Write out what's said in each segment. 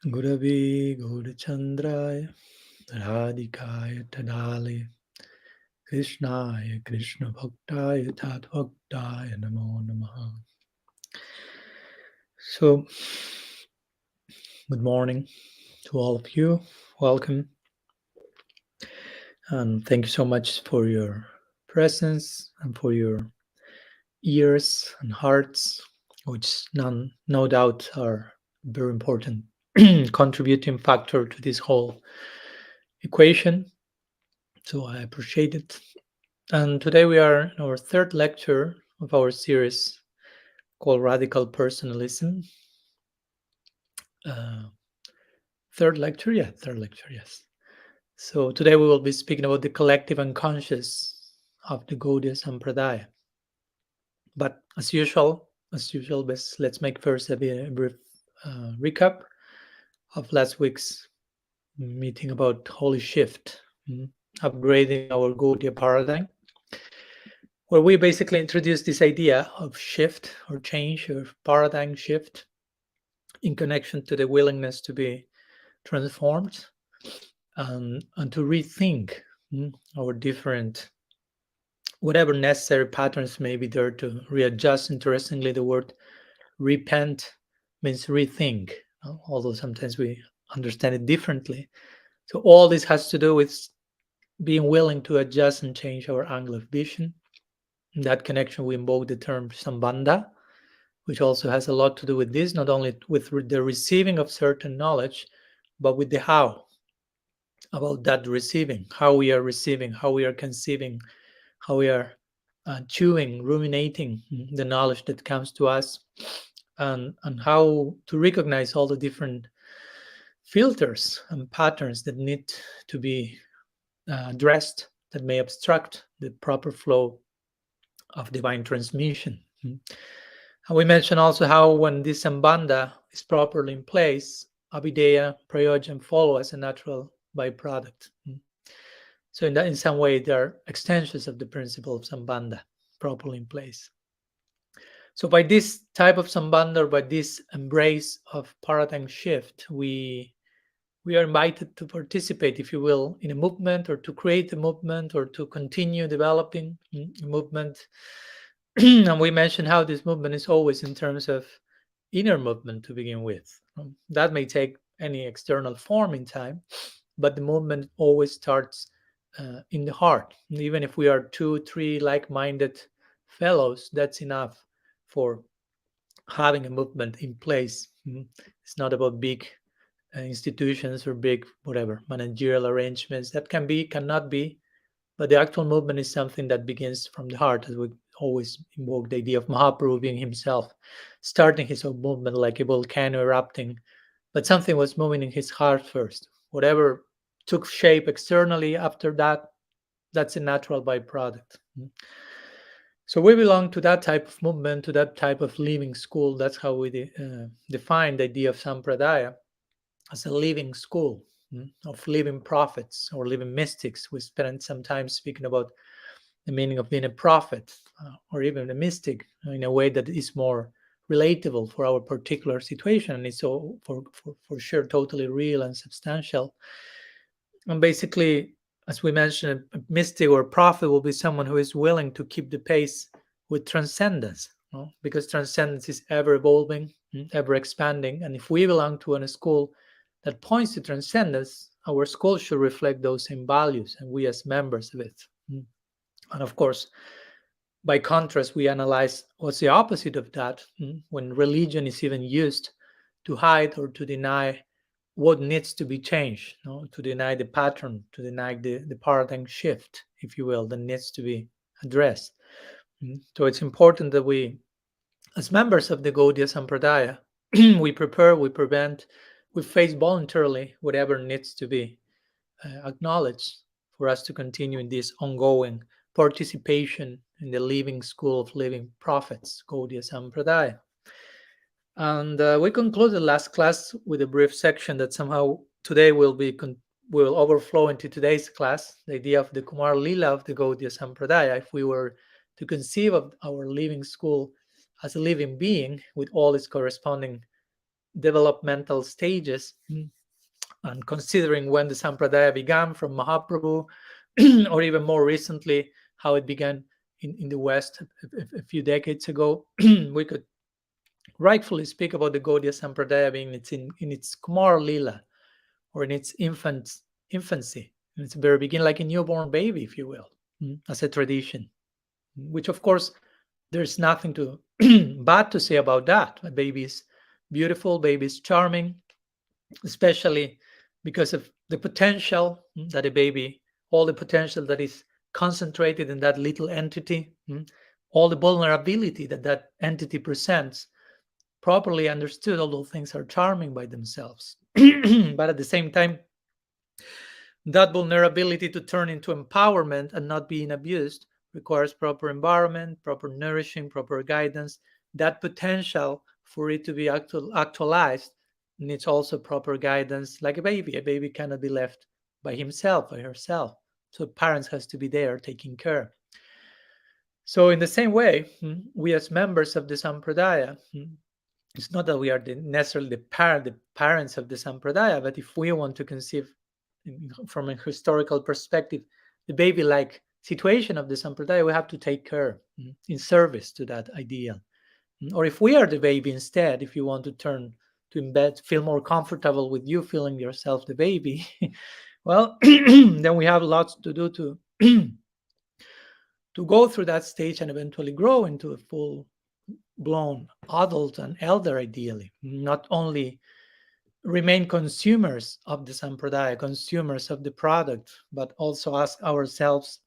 Gurave Gaurachandraya Radhikaya Tadale Krishnaya Krishna Bhaktaya Tadvaktaya Namo Namaha. So, good morning to all of you. Welcome. And thank you so much for your presence and for your ears and hearts, which no doubt are very important contributing factor to this whole equation. So I appreciate it. And today we are in our third lecture of our series called Radical Personalism. Third lecture, yes. So today we will be speaking about the collective unconscious of the Gaudiya Sampradaya. But as usual, let's make first a brief recap of last week's meeting about holy shift, upgrading our Gaudiya paradigm, where we basically introduced this idea of shift or change or paradigm shift in connection to the willingness to be transformed and to rethink our different, whatever necessary patterns may be there to readjust. Interestingly, the word repent means rethink, although sometimes we understand it differently. So all this has to do with being willing to adjust and change our angle of vision. In that connection, we invoke the term sambandha, which also has a lot to do with this, not only with the receiving of certain knowledge, but with the how, about that receiving, how we are receiving, how we are conceiving, how we are chewing, ruminating the knowledge that comes to us, and how to recognize all the different filters and patterns that need to be addressed that may obstruct the proper flow of divine transmission. And we mentioned also how when this sambandha is properly in place, avideya, prayoja, follow as a natural byproduct. So in some way, they are extensions of the principle of sambandha properly in place. So by this type of sambandha, or by this embrace of paradigm shift, we are invited to participate, if you will, in a movement, or to create a movement, or to continue developing a movement. And we mentioned how this movement is always in terms of inner movement to begin with. That may take any external form in time, but the movement always starts in the heart. And even if we are 2-3 like-minded fellows, that's enough for having a movement in place. It's not about big institutions or big whatever managerial arrangements. That can be, cannot be, but the actual movement is something that begins from the heart, as we always invoke the idea of Mahaprabhu being himself starting his own movement like a volcano erupting, but something was moving in his heart first. Whatever took shape externally after that, that's a natural byproduct. So we belong to that type of movement, to that type of living school. That's how we define the idea of Sampradaya, as a living school of living prophets or living mystics. We spent some time speaking about the meaning of being a prophet or even a mystic in a way that is more relatable for our particular situation, and it's so for sure totally real and substantial. And basically, as we mentioned, a mystic or a prophet will be someone who is willing to keep the pace with transcendence, because transcendence is ever evolving, ever expanding. And if we belong to a school that points to transcendence, our school should reflect those same values, and we as members of it. And of course, by contrast, we analyze what's the opposite of that, when religion is even used to hide or to deny what needs to be changed, to deny the pattern, to deny the paradigm shift, if you will, that needs to be addressed. So it's important that we, as members of the Gaudiya Sampradaya, we prepare, we prevent, we face voluntarily whatever needs to be acknowledged for us to continue in this ongoing participation in the living school of living prophets, Gaudiya Sampradaya. And we concluded last class with a brief section that somehow today will overflow into today's class, the idea of the Kumar Lila of the Gaudiya Sampradaya. If we were to conceive of our living school as a living being with all its corresponding developmental stages, and considering when the Sampradaya began from Mahaprabhu, or even more recently, how it began in the West a few decades ago, we could rightfully speak about the Gaudiya Sampradaya being in its Kumar Lila, or in its infancy, in its very beginning, like a newborn baby, if you will, as a tradition, which of course there's nothing to bad to say about that. A baby is beautiful, baby is charming, especially because of the potential that a baby, all the potential that is concentrated in that little entity, all the vulnerability that that entity presents. Properly understood, all those things are charming by themselves. But at the same time, that vulnerability to turn into empowerment and not being abused requires proper environment, proper nourishing, proper guidance. That potential for it to be actualized needs also proper guidance, like a baby. A baby cannot be left by himself or herself. So parents has to be there taking care. So in the same way, we as members of the Sampradaya, it's not that we are necessarily the parents of the Sampradaya, but if we want to conceive from a historical perspective, the baby-like situation of the Sampradaya, we have to take care in service to that ideal. Or if we are the baby instead, if you want to turn to embed, feel more comfortable with you feeling yourself the baby, well, then we have lots to do to to go through that stage and eventually grow into a full-blown adult and elder, ideally, not only remain consumers of the Sampradaya, consumers of the product, but also ask ourselves,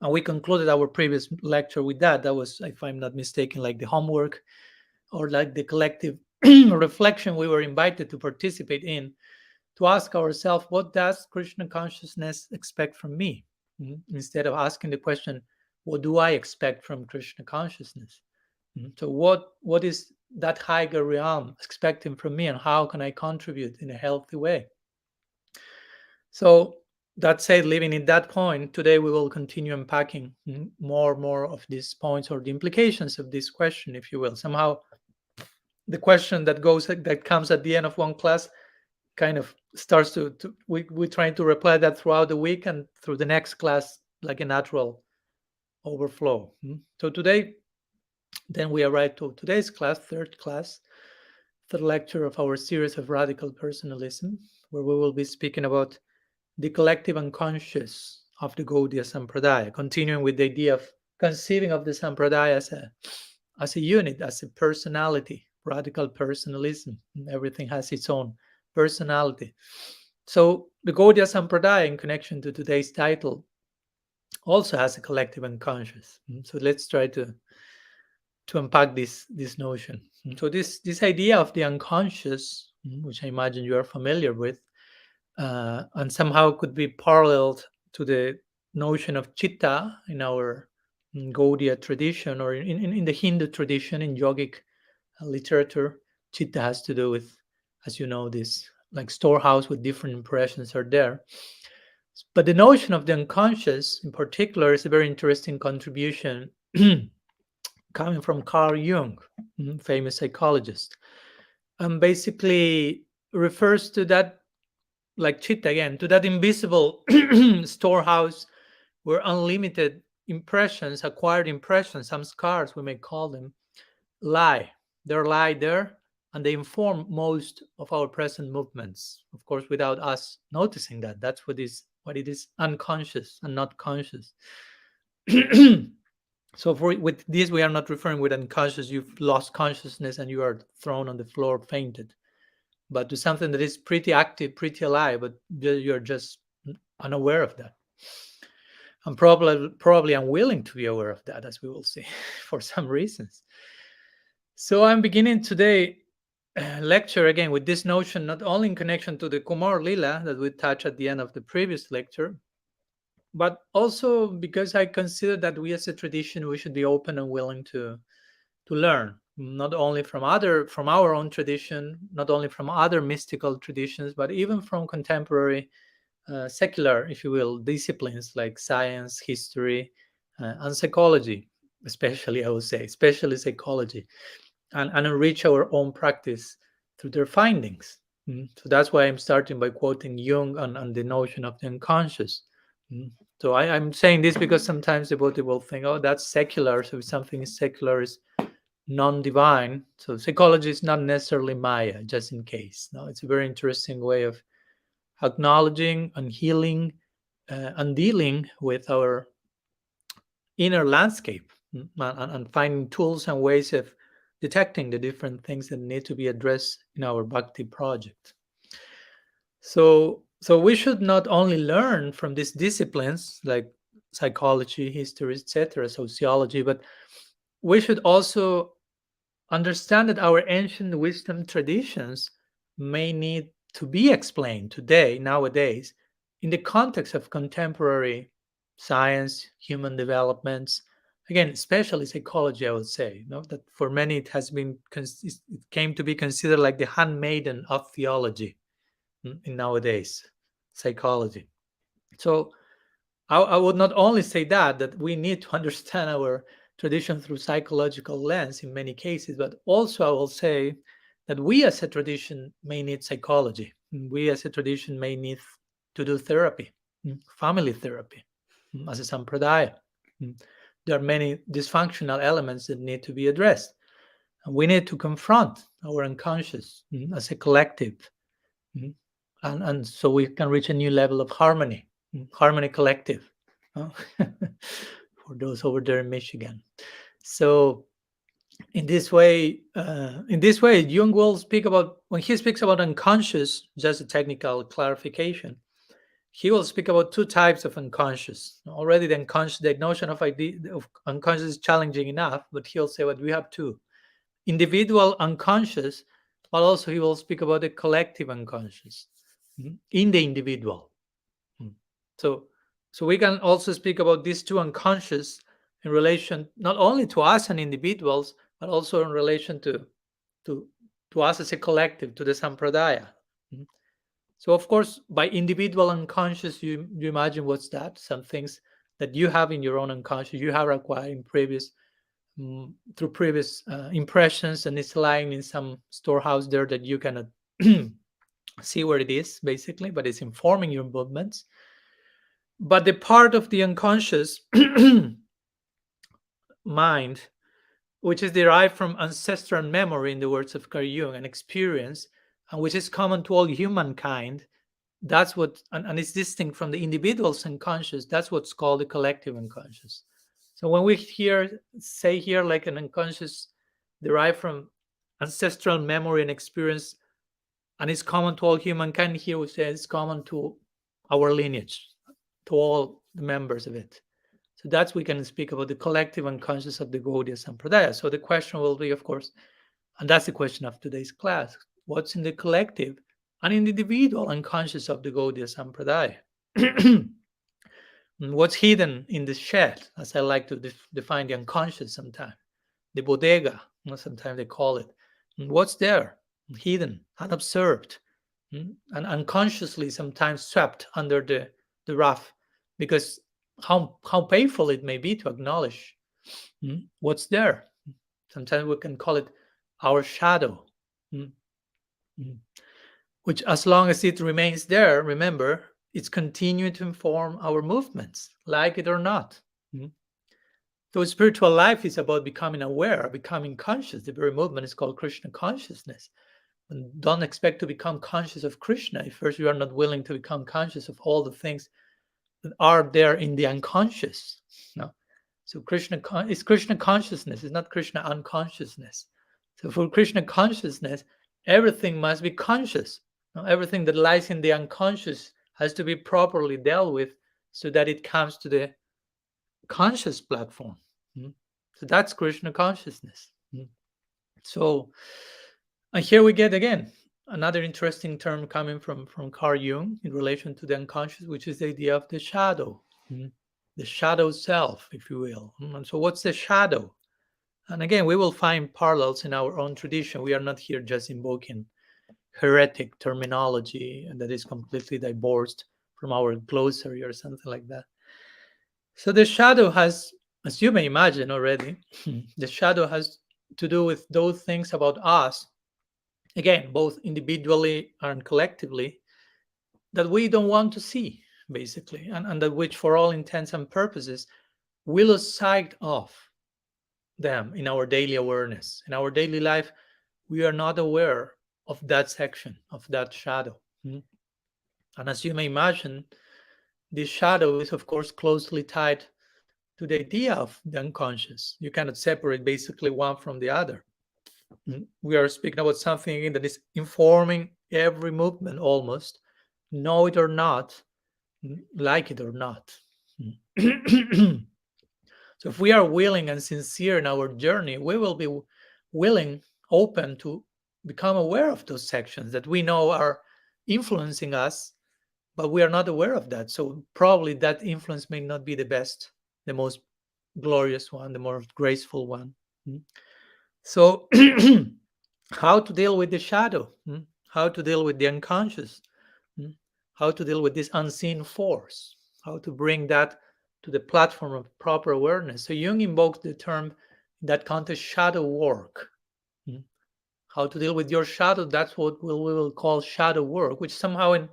and we concluded our previous lecture with that. That was, if I'm not mistaken, like the homework or like the collective reflection we were invited to participate in, to ask ourselves, what does Krishna consciousness expect from me? Instead of asking the question, what do I expect from Krishna consciousness? So what is that higher realm expecting from me, and how can I contribute in a healthy way? So that said, living in that point, today we will continue unpacking more of these points, or the implications of this question, if you will. Somehow the question that comes at the end of one class kind of starts to we're trying to reply that throughout the week and through the next class, like a natural overflow. So today, then we arrive to today's class, third lecture of our series of radical personalism, where we will be speaking about the collective unconscious of the Gaudiya Sampradaya, continuing with the idea of conceiving of the Sampradaya as a unit, as a personality, radical personalism. Everything has its own personality. So the Gaudiya Sampradaya, in connection to today's title, also has a collective unconscious. So let's try to unpack this notion. So this idea of the unconscious, which I imagine you are familiar with, and somehow could be paralleled to the notion of chitta in our Gaudiya tradition, or in the Hindu tradition, in yogic literature. Chitta has to do with, as you know, this like storehouse with different impressions are there. But the notion of the unconscious in particular is a very interesting contribution coming from Carl Jung, famous psychologist, and basically refers to that, like chitta again, to that invisible storehouse where unlimited impressions, acquired impressions, some scars we may call them, lie. They lie there, and they inform most of our present movements, of course, without us noticing that. That's what it is, unconscious and not conscious. So with this, we are not referring with unconscious, you've lost consciousness and you are thrown on the floor, fainted, but to something that is pretty active, pretty alive, but you're just unaware of that. And probably unwilling to be aware of that, as we will see, for some reasons. So I'm beginning today lecture again with this notion, not only in connection to the Kumar Lila that we touched at the end of the previous lecture, but also because I consider that we as a tradition, we should be open and willing to learn, not only from our own tradition, not only from other mystical traditions, but even from contemporary secular, if you will, disciplines like science, history, and psychology, especially, I would say, especially psychology, and enrich our own practice through their findings. So that's why I'm starting by quoting Jung on the notion of the unconscious. So I'm saying this because sometimes the devotee will think, oh, that's secular. So if something is secular, is non-divine. So psychology is not necessarily Maya, just in case. No, it's a very interesting way of acknowledging and healing and dealing with our inner landscape, and finding tools and ways of detecting the different things that need to be addressed in our bhakti project. So we should not only learn from these disciplines like psychology, history, etc., sociology, but we should also understand that our ancient wisdom traditions may need to be explained today, nowadays, in the context of contemporary science, human developments. Again, especially psychology, I would say. That for many it has been it came to be considered like the handmaiden of theology in nowadays psychology. So I would not only say that we need to understand our tradition through psychological lens in many cases, but also I will say that we as a tradition may need psychology. We as a tradition may need to do therapy, family therapy, as a sampradaya. There are many dysfunctional elements that need to be addressed. And we need to confront our unconscious as a collective. And so we can reach a new level of harmony, harmony collective, for those over there in Michigan. So in this way, Jung will speak about, when he speaks about unconscious, just a technical clarification, he will speak about two types of unconscious. Already the unconscious, the notion of idea of unconscious is challenging enough, but he'll say what we have two. Individual unconscious, but also he will speak about the collective unconscious in the individual. So we can also speak about these two unconscious in relation not only to us and individuals, but also in relation to us as a collective, to the sampradaya. So of course, by individual unconscious, you imagine what's that? Some things that you have in your own unconscious, you have acquired in previous through previous impressions, and it's lying in some storehouse there that you cannot see where it is, basically, but it's informing your movements. But the part of the unconscious mind, which is derived from ancestral memory, in the words of Carl Jung, and experience, and which is common to all humankind, that's what, and it's distinct from the individual's unconscious, that's what's called the collective unconscious. So when we say here like an unconscious derived from ancestral memory and experience, and it's common to all humankind, here we say it's common to our lineage, to all the members of it. So that's, we can speak about the collective unconscious of the Gaudiya Sampradaya. So the question will be, of course, and that's the question of today's class, what's in the collective and in the individual unconscious of the Gaudiya Sampradaya? What's hidden in the shed, as I like to define the unconscious sometimes, the bodega, sometimes they call it. What's there, hidden, unobserved, and unconsciously sometimes swept under the rough, because how painful it may be to acknowledge what's there. Sometimes we can call it our shadow, which, as long as it remains there, remember, it's continuing to inform our movements, like it or not. So spiritual life is about becoming aware, becoming conscious. The very movement is called Krishna consciousness. And don't expect to become conscious of Krishna if first you are not willing to become conscious of all the things that are there in the unconscious. No. So Krishna is Krishna consciousness, it's not Krishna unconsciousness. So for Krishna consciousness, everything must be conscious. Everything that lies in the unconscious has to be properly dealt with so that it comes to the conscious platform. So that's Krishna consciousness. So, and here we get again another interesting term coming from Carl Jung in relation to the unconscious, which is the idea of the shadow, the shadow self, if you will. And so what's the shadow? And again, we will find parallels in our own tradition. We are not here just invoking heretic terminology that is completely divorced from our glossary or something like that. So the shadow has, as you may imagine already, the shadow has to do with those things about us again, both individually and collectively, that we don't want to see, basically, and that which, for all intents and purposes, we lose sight of them in our daily awareness. In our daily life, we are not aware of that section, of that shadow. And as you may imagine, this shadow is, of course, closely tied to the idea of the unconscious. You cannot separate basically one from the other. We are speaking about something that is informing every movement almost, know it or not, like it or not. So if we are willing and sincere in our journey, we will be willing, open to become aware of those sections that we know are influencing us, but we are not aware of that. So probably that influence may not be the best, the most glorious one, the most graceful one. So how to deal with the shadow? How to deal with the unconscious? How to deal with this unseen force? How to bring that to the platform of proper awareness? So Jung invokes the term in that context, shadow work. How to deal with your shadow, that's what we will call shadow work, which somehow in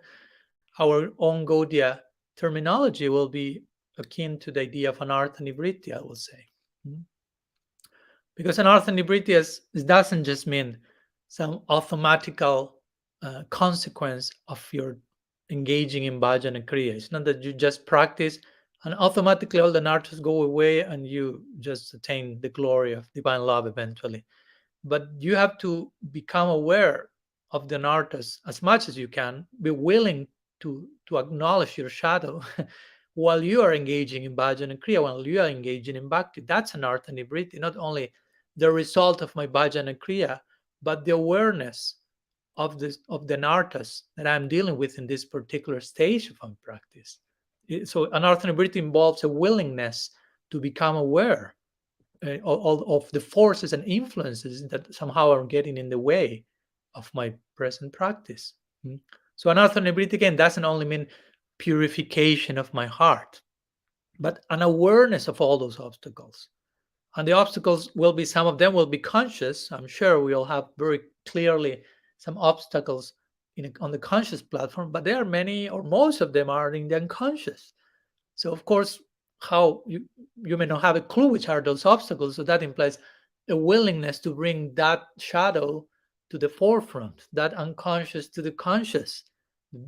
our own Gaudiya terminology will be akin to the idea of anartha nivritti, I will say. Because anartha nivritti doesn't just mean some automatical consequence of your engaging in bhajana kriya. It's not that you just practice and automatically all the anarthas go away and you just attain the glory of divine love eventually. But you have to become aware of the anarthas as much as you can, be willing to acknowledge your shadow while you are engaging in bhajana kriya, while you are engaging in bhakti. That's anartha nivritti, not only the result of my bhajana kriya, but the awareness of the anarthas that I'm dealing with in this particular stage of my practice. So anartha nivritti involves a willingness to become aware of the forces and influences that somehow are getting in the way of my present practice. So anartha nivritti again doesn't only mean purification of my heart, but an awareness of all those obstacles. And the obstacles will be, some of them will be conscious. I'm sure we'll have very clearly some obstacles on the conscious platform, but there are many, or most of them are in the unconscious. So of course, how you may not have a clue which are those obstacles. So that implies a willingness to bring that shadow to the forefront, that unconscious to the conscious,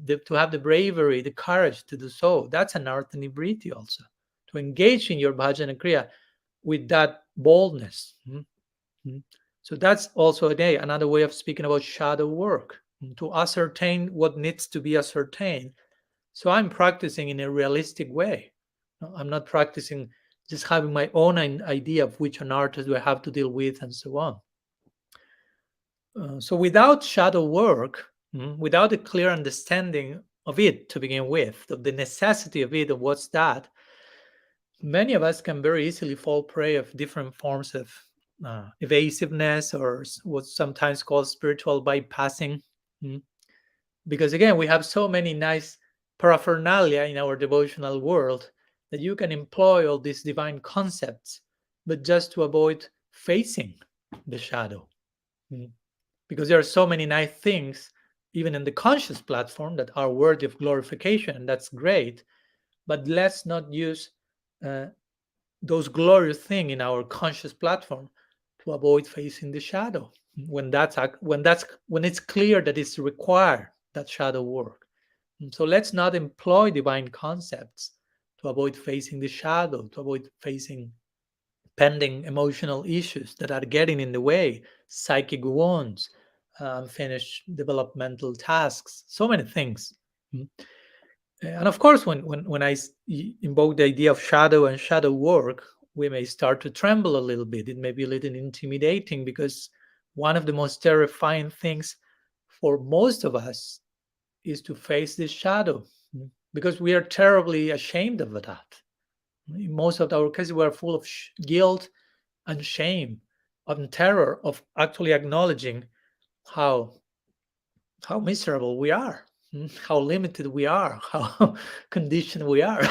to have the bravery, the courage to do so. That's an anartha nivritti also, to engage in your bhajana kriya with that boldness. So that's also another way of speaking about shadow work, to ascertain what needs to be ascertained. So I'm practicing in a realistic way. I'm not practicing just having my own idea of which anarthas do I have to deal with and so on. So without shadow work, without a clear understanding of it to begin with, of the necessity of it, of what's that, many of us can very easily fall prey of different forms of evasiveness, or what's sometimes called spiritual bypassing. Because again, we have so many nice paraphernalia in our devotional world that you can employ all these divine concepts, but just to avoid facing the shadow. Because there are so many nice things, even in the conscious platform, that are worthy of glorification, and that's great. But let's not use those glorious things in our conscious platform to avoid facing the shadow when it's clear that it's required, that shadow work. So let's not employ divine concepts to avoid facing the shadow, to avoid facing pending emotional issues that are getting in the way, psychic wounds, unfinished developmental tasks, so many things. And of course, when I invoke the idea of shadow and shadow work, we may start to tremble a little bit. It may be a little intimidating, because one of the most terrifying things for most of us is to face this shadow, because we are terribly ashamed of that. In most of our cases, we are full of guilt and shame and terror of actually acknowledging how miserable we are, how limited we are, how conditioned we are.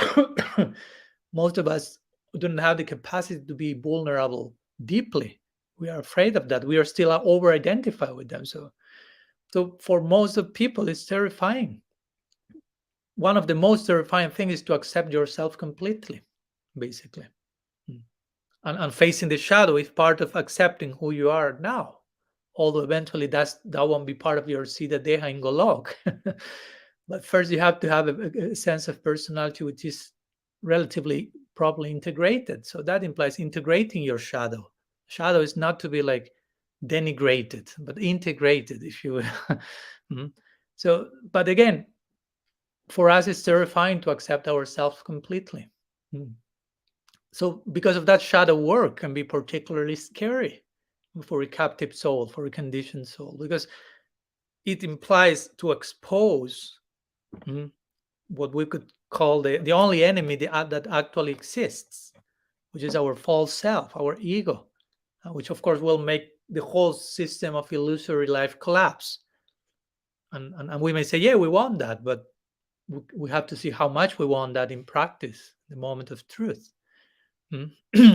Most of us don't have the capacity to be vulnerable deeply. We are afraid of that. We are still over identified with them. So So for most of people, it's terrifying. One of the most terrifying things is to accept yourself completely, basically. Mm. And facing the shadow is part of accepting who you are now. Although eventually that won't be part of your Siddha Deha in Golok. But first you have to have a sense of personality which is relatively properly integrated. So that implies integrating your shadow. Shadow is not to be like denigrated, but integrated, if you will. Mm. So, but again, for us, it's terrifying to accept ourselves completely. Mm. So, because of that, shadow work can be particularly scary for a captive soul, for a conditioned soul, because it implies to expose what we could call the only enemy that actually exists, which is our false self, our ego, which of course will make the whole system of illusory life collapse. And we may say, yeah, we want that, but we have to see how much we want that in practice, the moment of truth.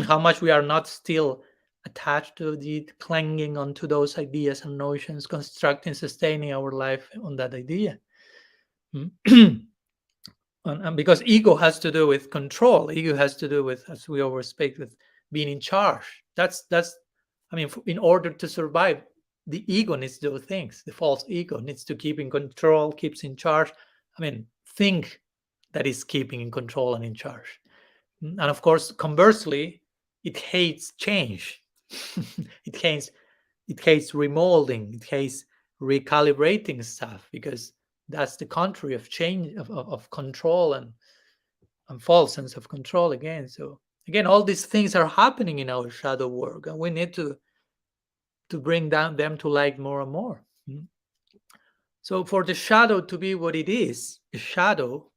How much we are not still attached to the clinging onto those ideas and notions, constructing, sustaining our life on that idea. And because ego has to do with control, ego has to do with, as we always speak, with being in charge. That's I mean, in order to survive, the ego needs to do things. The false ego needs to keep in control, keeps in charge. I mean, think that is keeping in control and in charge. And of course, conversely, it hates change. it hates remolding. It hates recalibrating stuff, because that's the contrary of change, of control and false sense of control again. So again, all these things are happening in our shadow work, and we need to bring down them to light more and more. So for the shadow to be what it is, a shadow,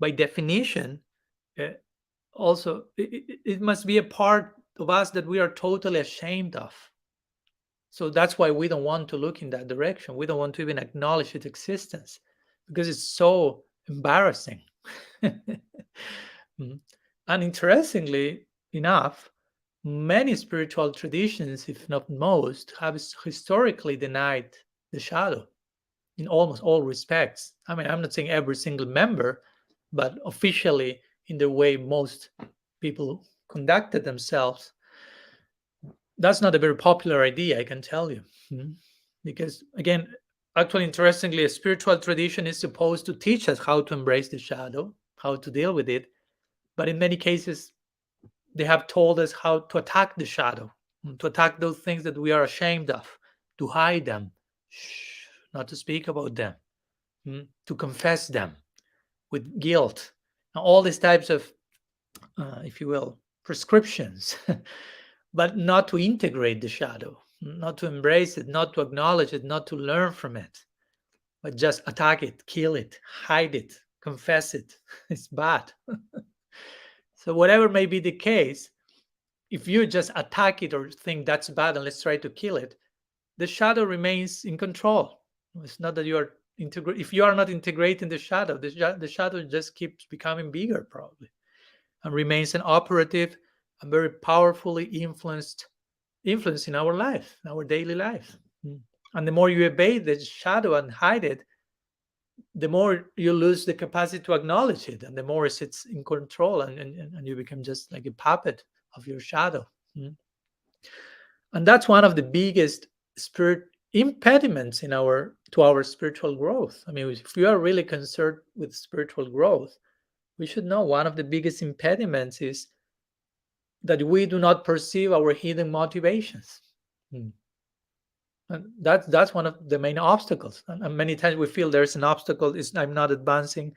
by definition, uh, also it must be a part of us that we are totally ashamed of. So that's why we don't want to look in that direction. We don't want to even acknowledge its existence, because it's so embarrassing. And interestingly enough, many spiritual traditions, if not most, have historically denied the shadow in almost all respects. I mean, I'm not saying every single member, but officially, in the way most people conducted themselves, that's not a very popular idea, I can tell you. Because, again, actually, interestingly, a spiritual tradition is supposed to teach us how to embrace the shadow, how to deal with it. But in many cases, they have told us how to attack the shadow, to attack those things that we are ashamed of, to hide them, not to speak about them, to confess them with guilt. Now, all these types of, if you will, prescriptions, but not to integrate the shadow, not to embrace it, not to acknowledge it, not to learn from it, but just attack it, kill it, hide it, confess it. It's bad. So, whatever may be the case, if you just attack it or think that's bad and let's try to kill it, the shadow remains in control. It's not that you are if you are not integrating the shadow, the shadow just keeps becoming bigger probably, and remains an operative and very powerfully influence in our life, in our daily life. And the more you evade the shadow and hide it, the more you lose the capacity to acknowledge it, and the more it's in control, and you become just like a puppet of your shadow. And that's one of the biggest spirit impediments to our spiritual growth. I mean, if we are really concerned with spiritual growth, we should know one of the biggest impediments is that we do not perceive our hidden motivations. And that's one of the main obstacles. And many times we feel there's an obstacle, is I'm not advancing,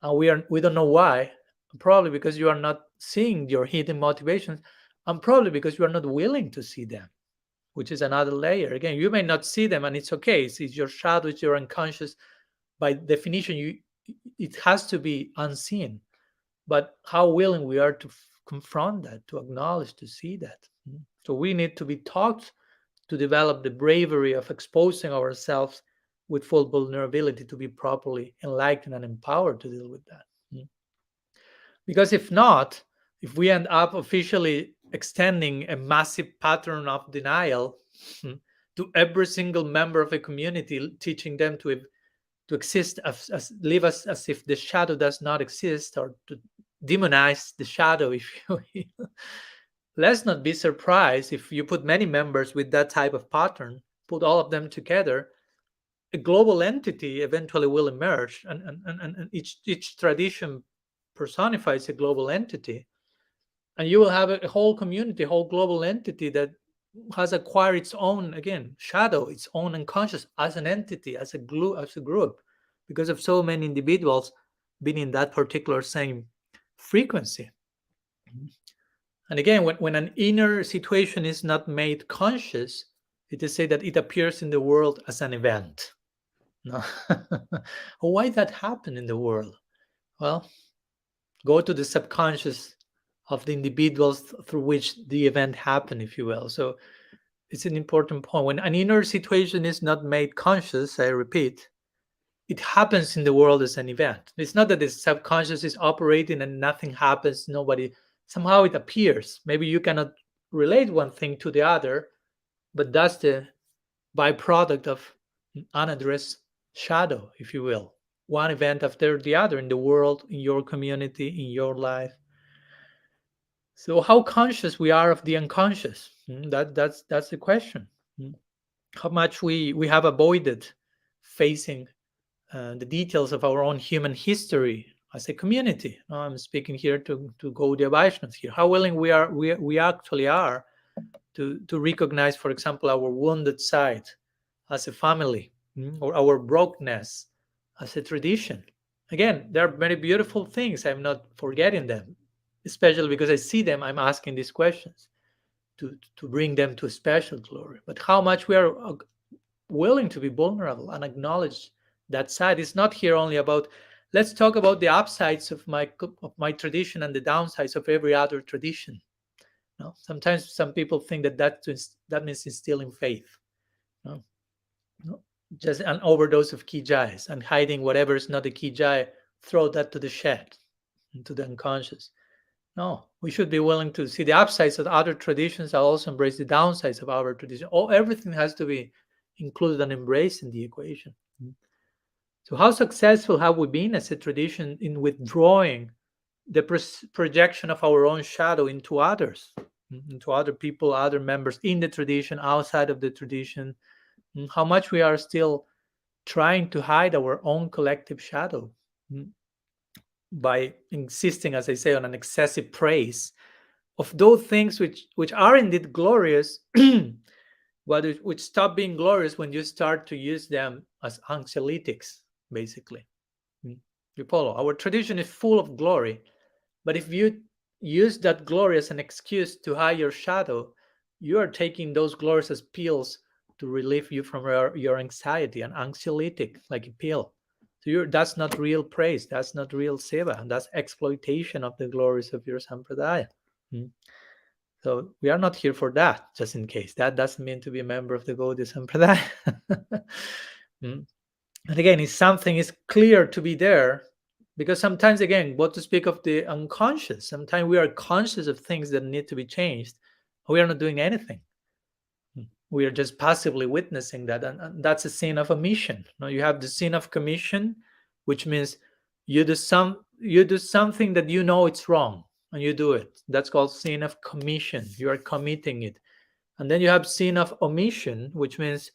and we don't know why. Probably because you are not seeing your hidden motivations, and probably because you are not willing to see them, which is another layer. Again, you may not see them, and it's okay. It's your shadow, it's your unconscious. By definition, it has to be unseen. But how willing we are to confront that, to acknowledge, to see that. So we need to be taught to develop the bravery of exposing ourselves with full vulnerability, to be properly enlightened and empowered to deal with that. Because if not, if we end up officially extending a massive pattern of denial to every single member of a community, teaching them to exist as live as if the shadow does not exist, or to demonize the shadow, if you will. Let's not be surprised if you put many members with that type of pattern, put all of them together, a global entity eventually will emerge, and each tradition personifies a global entity, and you will have a whole community, a whole global entity that has acquired its own, again, shadow, its own unconscious, as an entity, as a glue, as a group, because of so many individuals being in that particular same frequency. And again, when an inner situation is not made conscious, it is said that it appears in the world as an event. No. Why that happen in the world? Well, go to the subconscious of the individuals through which the event happened, if you will. So it's an important point. When an inner situation is not made conscious, I repeat, it happens in the world as an event. It's not that the subconscious is operating and nothing happens, nobody, somehow it appears. Maybe you cannot relate one thing to the other, but that's the byproduct of unaddressed shadow, if you will. One event after the other in the world, in your community, in your life. So how conscious we are of the unconscious? That's the question. How much we have avoided facing the details of our own human history as a community. I'm speaking here to Gaudiya Vaishnavas here. How willing we actually are to recognize, for example, our wounded side as a family, or our brokenness as a tradition. Again, there are very beautiful things. I'm not forgetting them, especially because I see them. I'm asking these questions to bring them to a special glory. But how much we are willing to be vulnerable and acknowledge that side. It's not here only about, let's talk about the upsides of my tradition and the downsides of every other tradition. No, sometimes some people think that means instilling faith. No, no, just an overdose of kijais and hiding whatever is not a kijai, throw that to the shed, into the unconscious. No, we should be willing to see the upsides of other traditions. I also embrace the downsides of our tradition. Everything has to be included and embraced in the equation. So how successful have we been as a tradition in withdrawing the projection of our own shadow into others, into other people, other members in the tradition, outside of the tradition? How much we are still trying to hide our own collective shadow by insisting, as I say, on an excessive praise of those things which are indeed glorious, but which stop being glorious when you start to use them as anxiolytics, basically. You follow? Our tradition is full of glory, but if you use that glory as an excuse to hide your shadow, you are taking those glories as pills to relieve you from your anxiety, an anxiolytic, like a pill. So that's not real praise, that's not real seva, and that's exploitation of the glories of your sampradaya. So we are not here for that, just in case. That doesn't mean to be a member of the Gaudiya Sampradaya. And again, if something is clear to be there, because sometimes, again, what to speak of the unconscious, sometimes we are conscious of things that need to be changed. We are not doing anything. We are just passively witnessing that. And that's a sin of omission. Now, you have the sin of commission, which means you do something that you know it's wrong, and you do it. That's called sin of commission. You are committing it. And then you have sin of omission, which means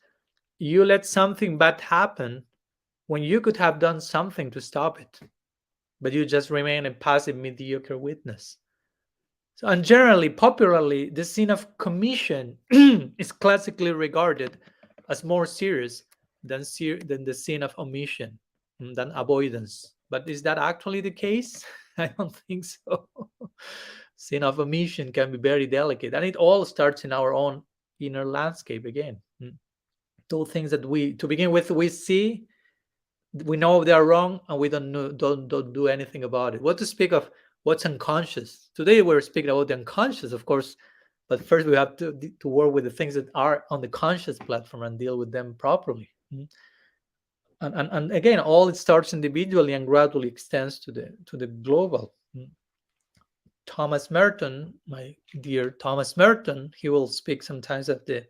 you let something bad happen when you could have done something to stop it, but you just remain a passive, mediocre witness. So, and generally, popularly, the sin of commission is classically regarded as more serious than the sin of omission, than avoidance. But is that actually the case? I don't think so. Sin of omission can be very delicate, and it all starts in our own inner landscape again. Two things that to begin with, we see, we know they are wrong, and we don't do anything about it. What to speak of what's unconscious? Today we're speaking about the unconscious, of course, but first we have to work with the things that are on the conscious platform and deal with them properly. And again, all it starts individually and gradually extends to the global. Thomas Merton, my dear Thomas Merton, he will speak sometimes of the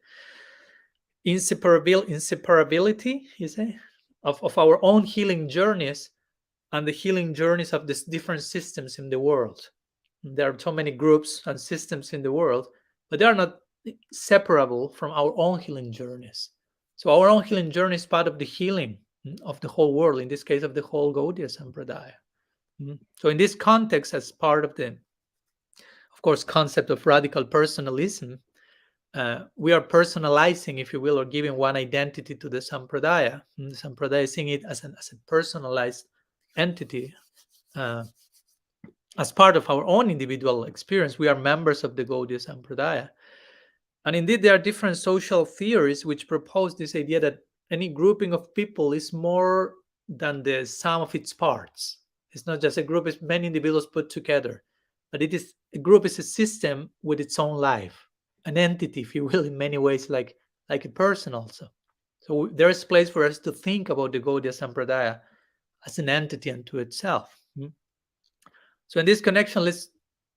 inseparability, you say, of our own healing journeys and the healing journeys of these different systems in the world. There are so many groups and systems in the world, but they are not separable from our own healing journeys. So our own healing journey is part of the healing of the whole world, in this case of the whole Gaudiya Sampradaya. So in this context, as part of the, of course, concept of radical personalism, we are personalizing, if you will, or giving one identity to the Sampradaya. The Sampradaya is seeing it as a personalized entity. As part of our own individual experience, we are members of the Gaudiya Sampradaya. And indeed, there are different social theories which propose this idea that any grouping of people is more than the sum of its parts. It's not just a group, it's many individuals put together. But it is a group is a system with its own life, an entity, if you will, in many ways, like a person also. So there is place for us to think about the Gaudiya Sampradaya as an entity unto itself. So in this connection, let's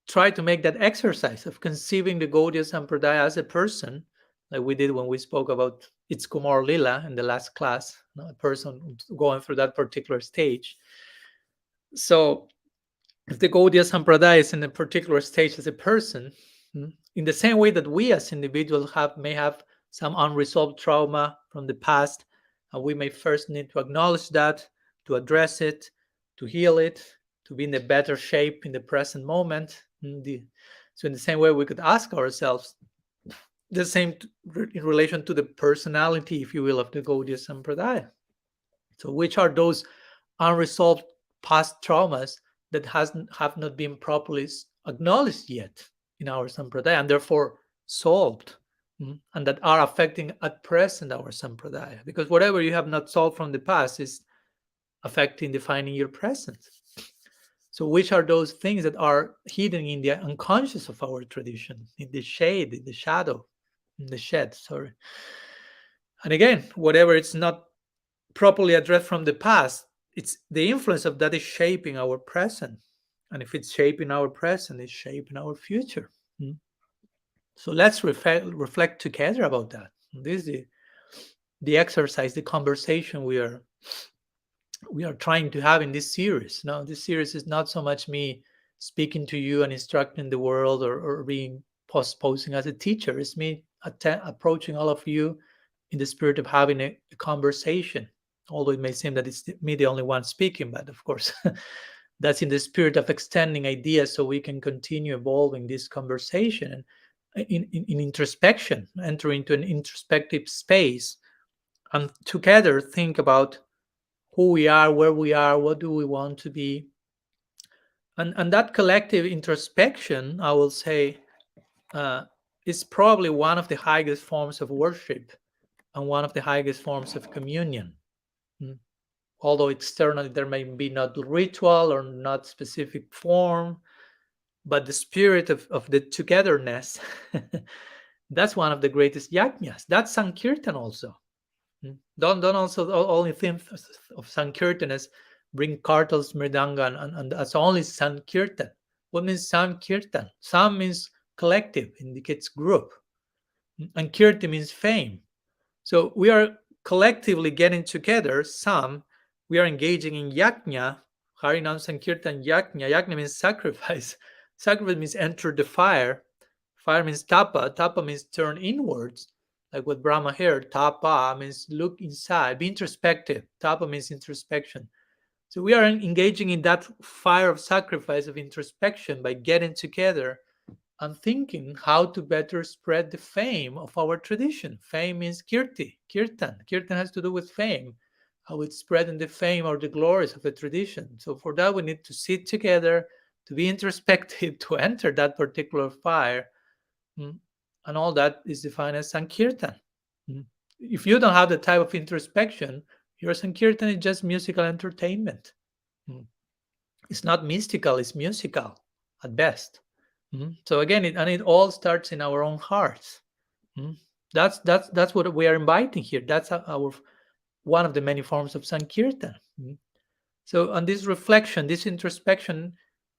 try to make that exercise of conceiving the Gaudiya Sampradaya as a person, like we did when we spoke about its Kumar Lila in the last class, a person going through that particular stage. So if the Gaudiya Sampradaya is in a particular stage as a person, in the same way that we as individuals may have some unresolved trauma from the past, and we may first need to acknowledge that, to address it, to heal it, to be in a better shape in the present moment. So in the same way, we could ask ourselves the same in relation to the personality, if you will, of the Gaudiya Sampradaya. So which are those unresolved past traumas that have not been properly acknowledged yet in our Sampradaya, and therefore solved, and that are affecting at present our Sampradaya? Because whatever you have not solved from the past is affecting, defining your present. So which are those things that are hidden in the unconscious of our tradition, in the shade, in the shadow, in the shed, sorry. And again, whatever it's not properly addressed from the past, it's the influence of that is shaping our present. And if it's shaping our present, it's shaping our future. So let's reflect together about that. This is the exercise, the conversation we are trying to have in this series. Now, this series is not so much me speaking to you and instructing the world or being posing as a teacher. It's me approaching all of you in the spirit of having a conversation. Although it may seem that it's me the only one speaking, but of course, that's in the spirit of extending ideas so we can continue evolving this conversation and in introspection, enter into an introspective space, and together think about who we are, where we are, what do we want to be. And that collective introspection, I will say, is probably one of the highest forms of worship and one of the highest forms of communion. Although externally there may be not ritual or not specific form, but the spirit of the togetherness, that's one of the greatest yajnas. That's Sankirtan also. Don't also only think of Sankirtan as bring kartals, mridanga, and that's only Sankirtan. What means Sankirtan? Sam means collective, indicates group. And Kirti means fame. So we are collectively getting together, we are engaging in yajna, Harinam Sankirtan yajna. Yajna means sacrifice. Sacrifice means enter the fire. Fire means tapa. Tapa means turn inwards. Like what Brahma here, tapa means look inside, be introspective. Tapa means introspection. So we are engaging in that fire of sacrifice, of introspection, by getting together and thinking how to better spread the fame of our tradition. Fame means kirti, kirtan. Kirtan has to do with fame, how it's spreading the fame or the glories of a tradition. So for that, we need to sit together, to be introspective, to enter that particular fire. And all that is defined as Sankirtan. If you don't have the type of introspection, your Sankirtan is just musical entertainment. It's not mystical, it's musical at best. So again, it all starts in our own hearts. That's what we are inviting here. That's our one of the many forms of Sankirtan. So on this reflection, this introspection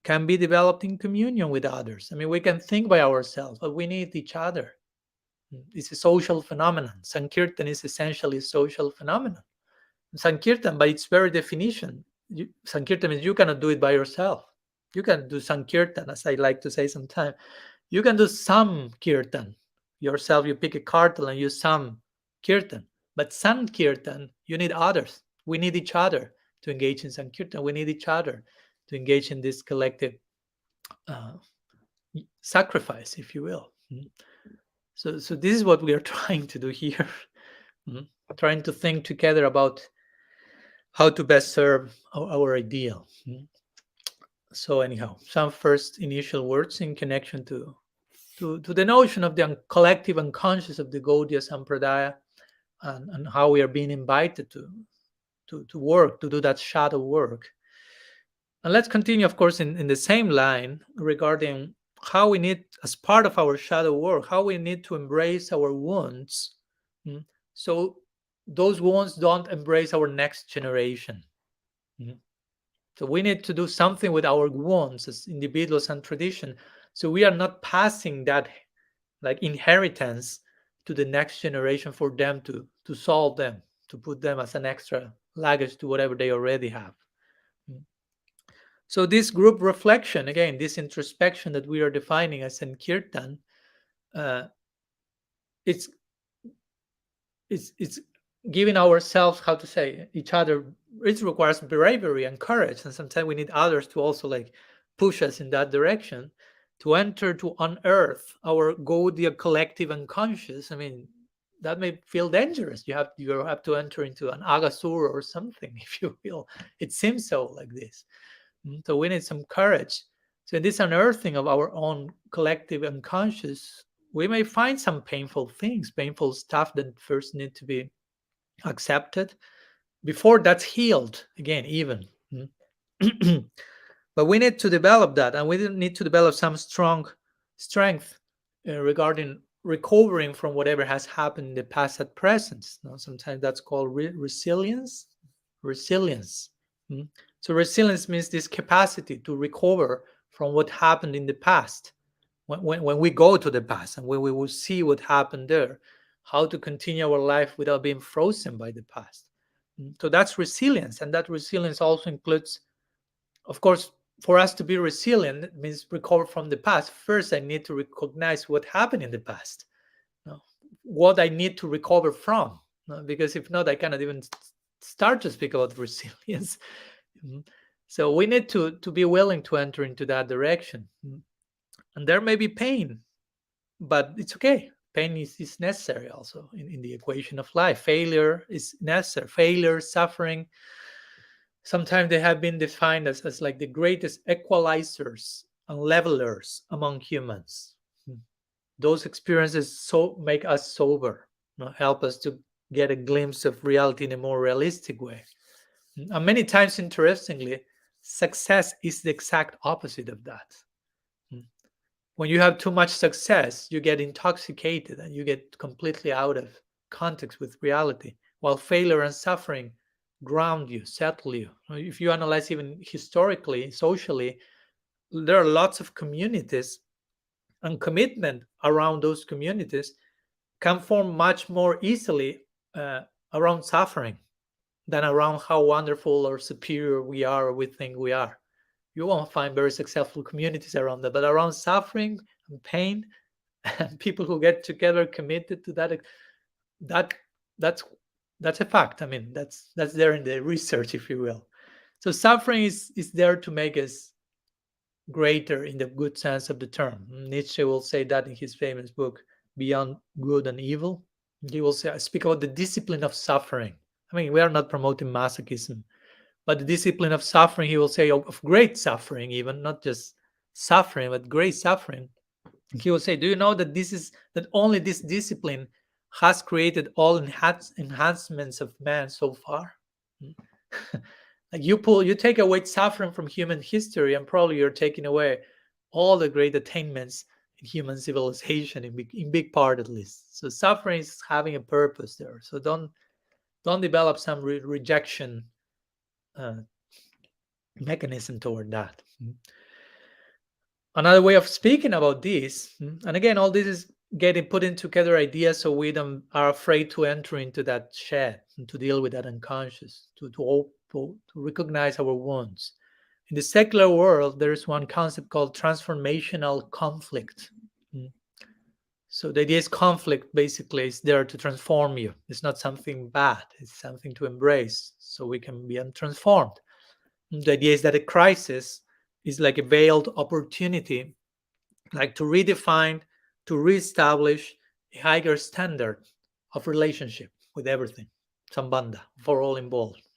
can be developed in communion with others. I mean, we can think by ourselves, but we need each other. It's a social phenomenon. Sankirtan is essentially a social phenomenon. Sankirtan, by its very definition, Sankirtan means you cannot do it by yourself. You can do Sankirtan, as I like to say sometimes. You can do some Kirtan yourself. You pick a kartal and you some Kirtan. But Sankirtan, you need others. We need each other to engage in Sankirtan. We need each other to engage in this collective uh, sacrifice, if you will. So this is what we are trying to do here. Trying to think together about how to best serve our ideal. So anyhow, some first initial words in connection to the notion of the collective unconscious of the Gaudiya Sampradaya, and how we are being invited to work, to do that shadow work. And let's continue, of course, in the same line regarding how we need, as part of our shadow work, how we need to embrace our wounds, so those wounds don't embrace our next generation. So we need to do something with our wounds as individuals and tradition, so we are not passing that like inheritance to the next generation for them to solve them, to put them as an extra luggage to whatever they already have. So this group reflection, again, this introspection that we are defining as Sankirtan, it's giving ourselves, how to say, each other. It requires bravery and courage, and sometimes we need others to also like push us in that direction, to enter, to unearth our Gaudiya collective unconscious. I mean, that may feel dangerous. You have to enter into an agasur or something, if you will. It seems so like this. So we need some courage. So in this unearthing of our own collective unconscious, we may find some painful things, painful stuff that first need to be accepted before that's healed again, even. But we need to develop that, and we need to develop some strong strength regarding recovering from whatever has happened in the past at present. Sometimes that's called resilience. So resilience means this capacity to recover from what happened in the past. When we go to the past and when we will see what happened there, how to continue our life without being frozen by the past. So that's resilience, and that resilience also includes, of course, for us to be resilient, it means recover from the past. First, I need to recognize what happened in the past, what I need to recover from, because if not, I cannot even start to speak about resilience. So we need to be willing to enter into that direction. And there may be pain, but it's okay. Pain is necessary also in the equation of life. Failure is necessary. Failure, suffering, sometimes they have been defined as like the greatest equalizers and levelers among humans. Those experiences make us sober, help us to get a glimpse of reality in a more realistic way. And many times, interestingly, success is the exact opposite of that. When you have too much success, you get intoxicated and you get completely out of context with reality, while failure and suffering ground you, settle you. If you analyze even historically, socially, there are lots of communities, and commitment around those communities can form much more easily around suffering than around how wonderful or superior we are or we think we are. You won't find very successful communities around that, but around suffering and pain, and people who get together committed to that's a fact. I mean, that's there in the research, if you will. So suffering is there to make us greater in the good sense of the term. Nietzsche will say that in his famous book Beyond Good and Evil. He will speak about the discipline of suffering. I mean, we are not promoting masochism, but the discipline of suffering, he will say, of great suffering, even not just suffering, but great suffering. He will say, do you know that only this discipline has created all enhancements of man so far? Like you take away suffering from human history, and probably you're taking away all the great attainments in human civilization, in big part at least. So suffering is having a purpose there. So don't develop some rejection mechanism toward that. Another way of speaking about this, and again, all this is getting putting together ideas so we don't are afraid to enter into that shed and to deal with that unconscious, to recognize our wounds. In the secular world, there is one concept called transformational conflict. Mm. So the idea is conflict basically is there to transform you. It's not something bad, it's something to embrace so we can be transformed. The idea is that a crisis is like a veiled opportunity, like to redefine, to reestablish a higher standard of relationship with everything, sambandha, for all involved.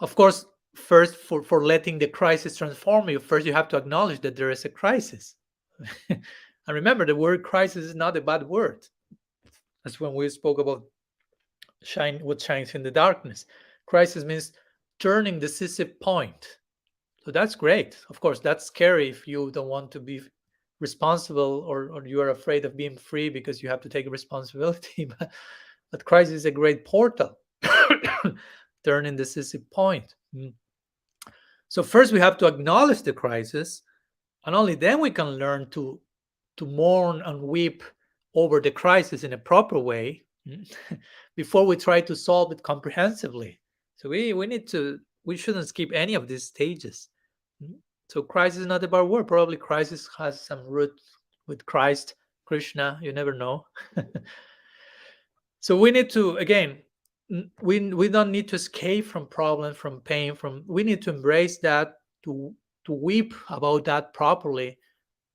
Of course, first, for letting the crisis transform you, first you have to acknowledge that there is a crisis. And remember, the word crisis is not a bad word. That's when we spoke about what shines in the darkness. Crisis means turning decisive point. So that's great. Of course, that's scary if you don't want to be responsible, or you are afraid of being free because you have to take responsibility. But crisis is a great portal, turning decisive point. So first we have to acknowledge the crisis, and only then we can learn to mourn and weep over the crisis in a proper way before we try to solve it comprehensively. So we shouldn't skip any of these stages. So crisis is not a bad word. Probably crisis has some root with Christ, Krishna, you never know. So we need to, again, we don't need to escape from problems, from pain, we need to embrace that, to weep about that properly,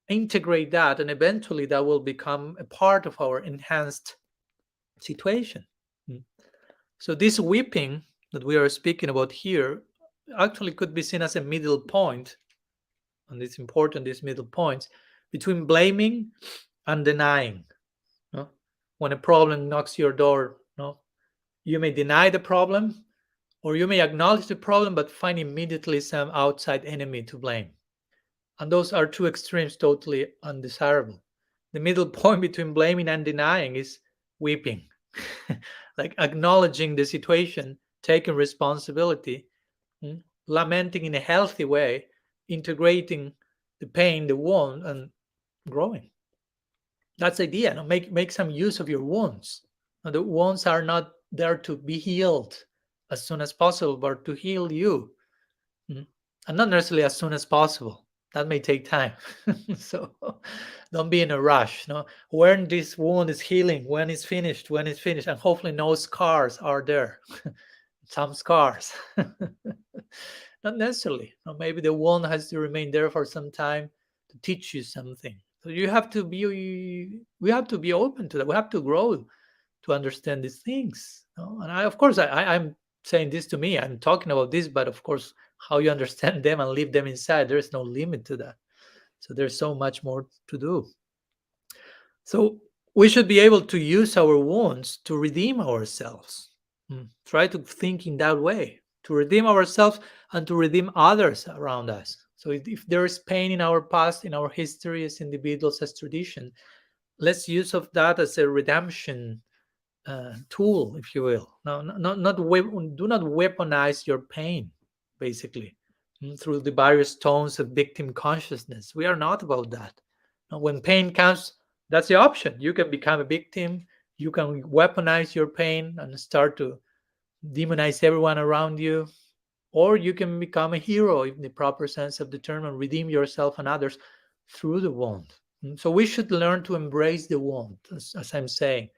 integrate that, and eventually that will become a part of our enhanced situation. So this weeping that we are speaking about here actually could be seen as a middle point, and it's important, these middle points between blaming and denying. No? When a problem knocks your door, no, you may deny the problem, or you may acknowledge the problem but find immediately some outside enemy to blame. And those are two extremes totally undesirable. The middle point between blaming and denying is weeping, like acknowledging the situation, taking responsibility, lamenting in a healthy way, integrating the pain, the wound, and growing. That's the idea. No? Make some use of your wounds. Now, the wounds are not there to be healed as soon as possible, but to heal you, and not necessarily as soon as possible. That may take time. So don't be in a rush. No, when this wound is healing, when it's finished, and hopefully no scars are there. Some scars. Not necessarily. No, maybe the wound has to remain there for some time to teach you something. So we have to be open to that. We have to grow to understand these things. No? And of course, I'm saying this to me. I'm talking about this, but of course, how you understand them and leave them inside, there's no limit to that. So there's so much more to do. So we should be able to use our wounds to redeem ourselves. Try to think in that way, to redeem ourselves and to redeem others around us. So if there is pain in our past, in our history as individuals, as tradition, let's use of that as a redemption tool, if you will. No, do not weaponize your pain, basically, through the various tones of victim consciousness. We are not about that. Now, when pain comes, that's the option. You can become a victim. You can weaponize your pain and start to demonize everyone around you, or you can become a hero in the proper sense of the term and redeem yourself and others through the wound. So we should learn to embrace the wound, as I'm saying.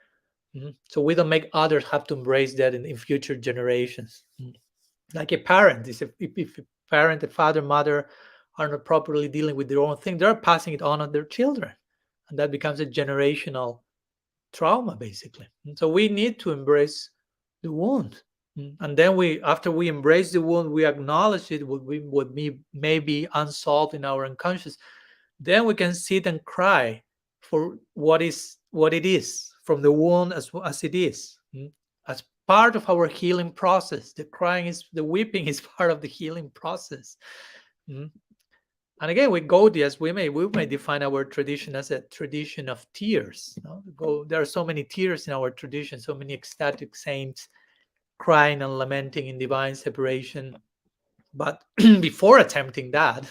So we don't make others have to embrace that in future generations. Like a parent, if a parent, a father, mother are not properly dealing with their own thing, they're passing it on their children. And that becomes a generational trauma, basically. So we need to embrace the wound. And then after we embrace the wound, we acknowledge it, what may be unsolved in our unconscious. Then we can sit and cry for what it is, from the wound as it is, as part of our healing process. The weeping is part of the healing process. And again, with Gaudiyas, we may define our tradition as a tradition of tears. There are so many tears in our tradition, so many ecstatic saints crying and lamenting in divine separation. But before attempting that,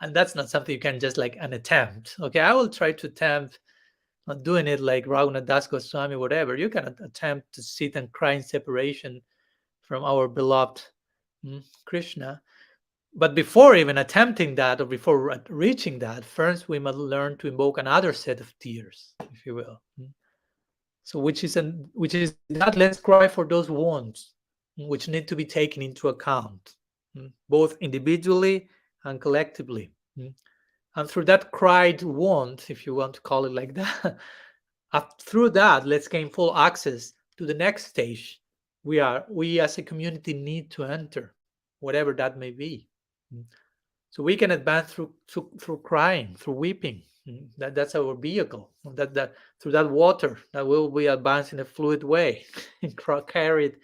and that's not something you can just like an attempt. Okay, I will try to attempt not doing it like Raghunath Das Goswami, whatever. You cannot attempt to sit and cry in separation from our beloved Krishna. But before even attempting that, or before reaching that, first we must learn to invoke another set of tears, if you will. So which is that let's cry for those wounds which need to be taken into account, both individually and collectively. And through that cried wound, if you want to call it like that, through that, let's gain full access to the next stage we as a community need to enter, whatever that may be. So we can advance through crying, through weeping. That's our vehicle. That through that water that will be advanced in a fluid way, carried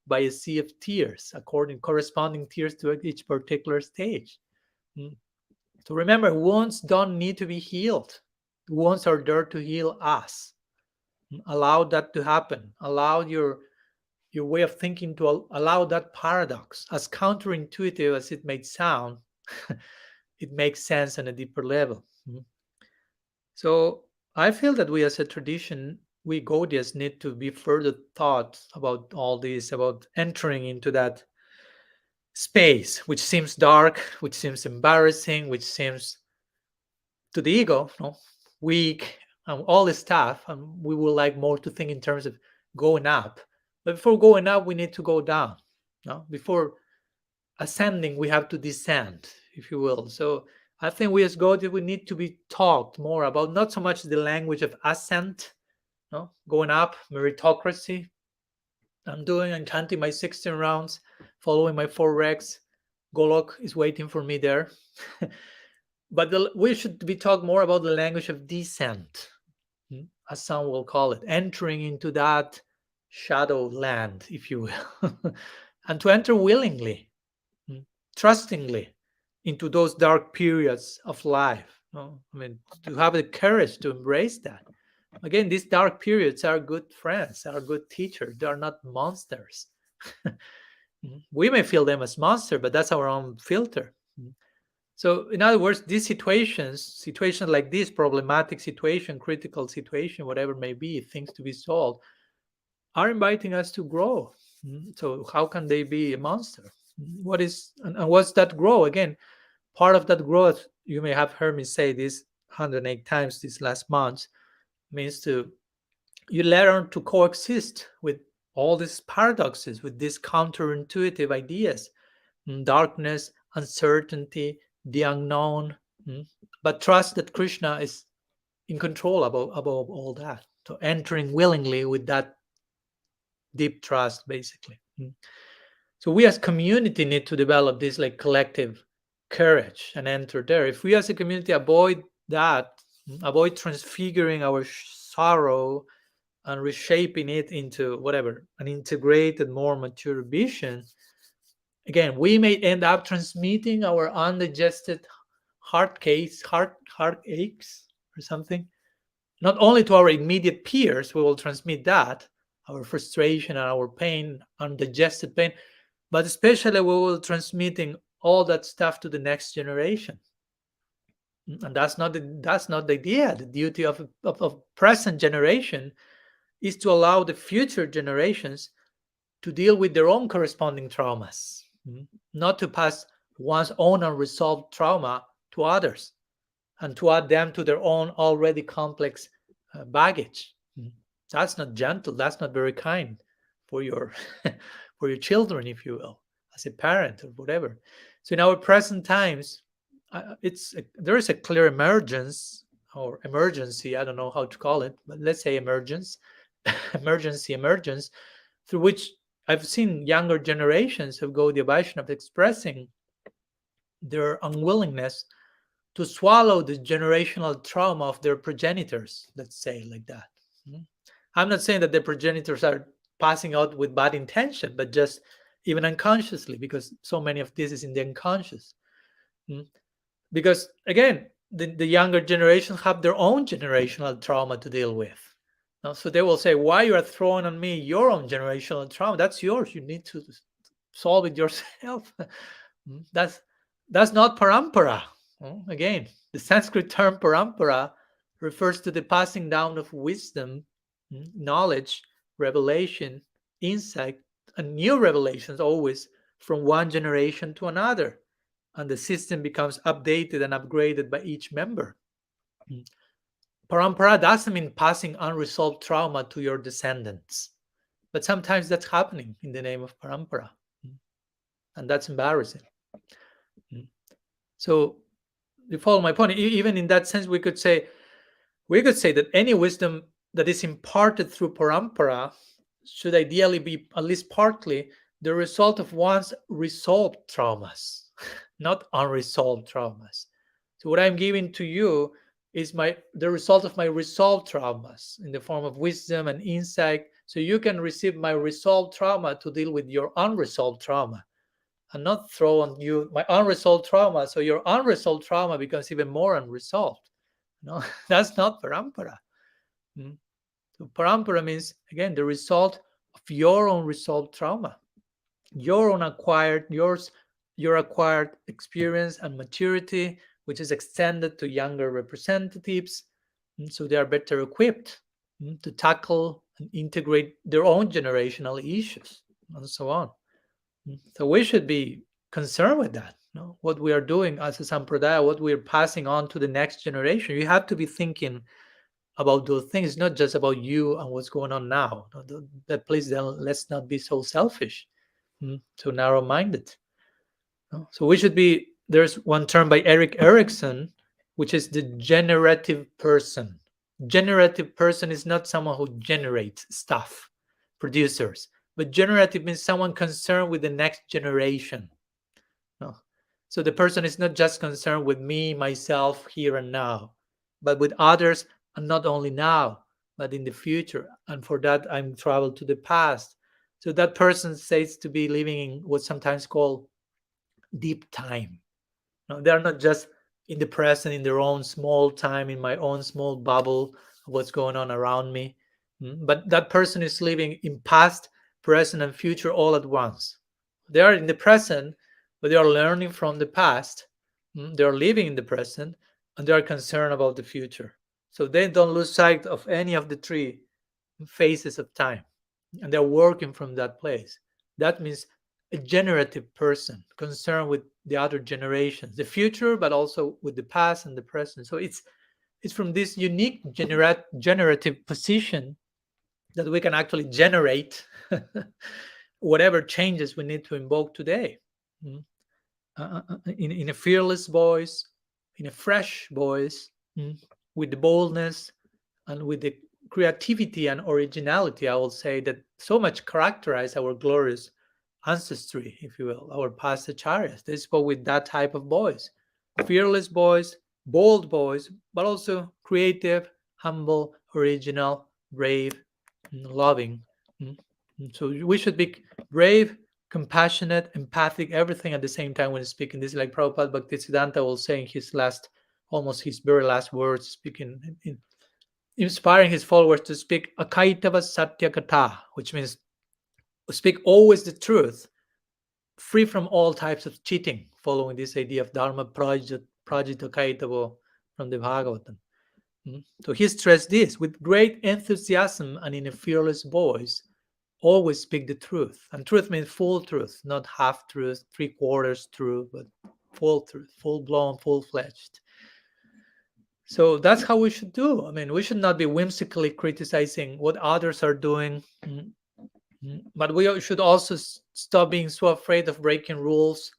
by a sea of tears, corresponding tears to each particular stage. So remember, wounds don't need to be healed. Wounds are there to heal us. Allow that to happen. Allow your way of thinking to allow that paradox, as counterintuitive as it may sound. It makes sense on a deeper level. So I feel that we as a tradition, we Gaudiyas need to be further thought about all this, about entering into that space, which seems dark, which seems embarrassing, which seems to the ego, weak, and all this stuff. And we would like more to think in terms of going up. But before going up, we need to go down. Before ascending, we have to descend, if you will. So I think we as Gaudiya, we need to be talked more about not so much the language of ascent, going up, meritocracy. I'm doing and chanting my 16 rounds, following my 4 regs. Golok is waiting for me there. But we should be talking more about the language of descent, as some will call it, entering into that shadow land, if you will, and to enter willingly, trustingly into those dark periods of life. To have the courage to embrace that. Again, these dark periods are good friends, are good teachers. They are not monsters. We may feel them as monsters, but that's our own filter. So, in other words, these situations like this, problematic situation, critical situation, whatever it may be, things to be solved, are inviting us to grow. So, how can they be a monster? What's that grow? Again, part of that growth, you may have heard me say this 108 times this last month, means you learn to coexist with all these paradoxes, with these counterintuitive ideas, darkness, uncertainty, the unknown, but trust that Krishna is in control above all that. So entering willingly with that deep trust, basically. So we as community need to develop this like collective courage and enter there. If we as a community avoid that, avoid transfiguring our sorrow and reshaping it into whatever, an integrated, more mature vision, again, we may end up transmitting our undigested heartaches or something, not only to our immediate peers, we will transmit that, our frustration and our pain, undigested pain, but especially we will transmitting all that stuff to the next generation. And that's not the idea. The duty of present generation is to allow the future generations to deal with their own corresponding traumas, not to pass one's own unresolved trauma to others and to add them to their own already complex baggage. That's not gentle. That's not very kind for your for your children, if you will, as a parent or whatever. So in our present times, there is a clear emergence or emergency. I don't know how to call it, but let's say emergence, emergence, through which I've seen younger generations of Gaudiya Vaishnava expressing their unwillingness to swallow the generational trauma of their progenitors, let's say like that. I'm not saying that the progenitors are passing out with bad intention, but just even unconsciously, because so many of this is in the unconscious. Because again, the younger generations have their own generational trauma to deal with. So they will say, why you are throwing on me your own generational trauma? That's yours. You need to solve it yourself. That's not parampara. Again, the Sanskrit term parampara refers to the passing down of wisdom, knowledge, revelation, insight, and new revelations always from one generation to another. And the system becomes updated and upgraded by each member. Mm. Parampara doesn't mean passing unresolved trauma to your descendants, but sometimes that's happening in the name of parampara, and that's embarrassing. So you follow my point. Even in that sense, we could say that any wisdom that is imparted through parampara should ideally be at least partly the result of one's resolved traumas, not unresolved traumas. So what I'm giving to you is the result of my resolved traumas in the form of wisdom and insight, so you can receive my resolved trauma to deal with your unresolved trauma, and not throw on you my unresolved trauma, so your unresolved trauma becomes even more unresolved. No, that's not parampara. So parampara means, again, the result of your own resolved trauma, your own your acquired experience and maturity, which is extended to younger representatives, so they are better equipped to tackle and integrate their own generational issues and so on. So we should be concerned with that. What we are doing as a sampradaya, what we are passing on to the next generation. You have to be thinking about those things, not just about you and what's going on now. That please, then let's not be so selfish, so narrow-minded. So we should be. There's one term by Erik Erikson, which is the generative person. Generative person is not someone who generates stuff, producers, but generative means someone concerned with the next generation. So the person is not just concerned with me, myself, here and now, but with others, and not only now, but in the future. And for that, I'm traveled to the past. So that person says to be living in what's sometimes called deep time. They are not just in the present, in their own small time, in my own small bubble of what's going on around me. But that person is living in past, present, and future all at once. They are in the present, but they are learning from the past. They are living in the present, and they are concerned about the future. So they don't lose sight of any of the three phases of time, and they're working from that place. That means a generative person concerned with the other generations, the future, but also with the past and the present. So it's from this unique generative position that we can actually generate whatever changes we need to invoke today, in a fearless voice, in a fresh voice, with the boldness and with the creativity and originality, I will say, that so much characterize our glorious ancestry, if you will, our past acharyas. They spoke with that type of voice, fearless voice, bold voice, but also creative, humble, original, brave, loving. So we should be brave, compassionate, empathic, everything at the same time when speaking. This is like Prabhupada Bhaktisiddhanta will say in his almost his very last words, speaking inspiring his followers to speak akaitava satya katha, which means speak always the truth, free from all types of cheating, following this idea of dharma prajita kaitavo from the Bhagavatam. So he stressed this with great enthusiasm and in a fearless voice. Always speak the truth. And truth means full truth, not half truth, 3/4 truth, but full truth, full blown, full fledged. So that's how we should do. I mean, we should not be whimsically criticizing what others are doing, but we should also stop being so afraid of breaking rules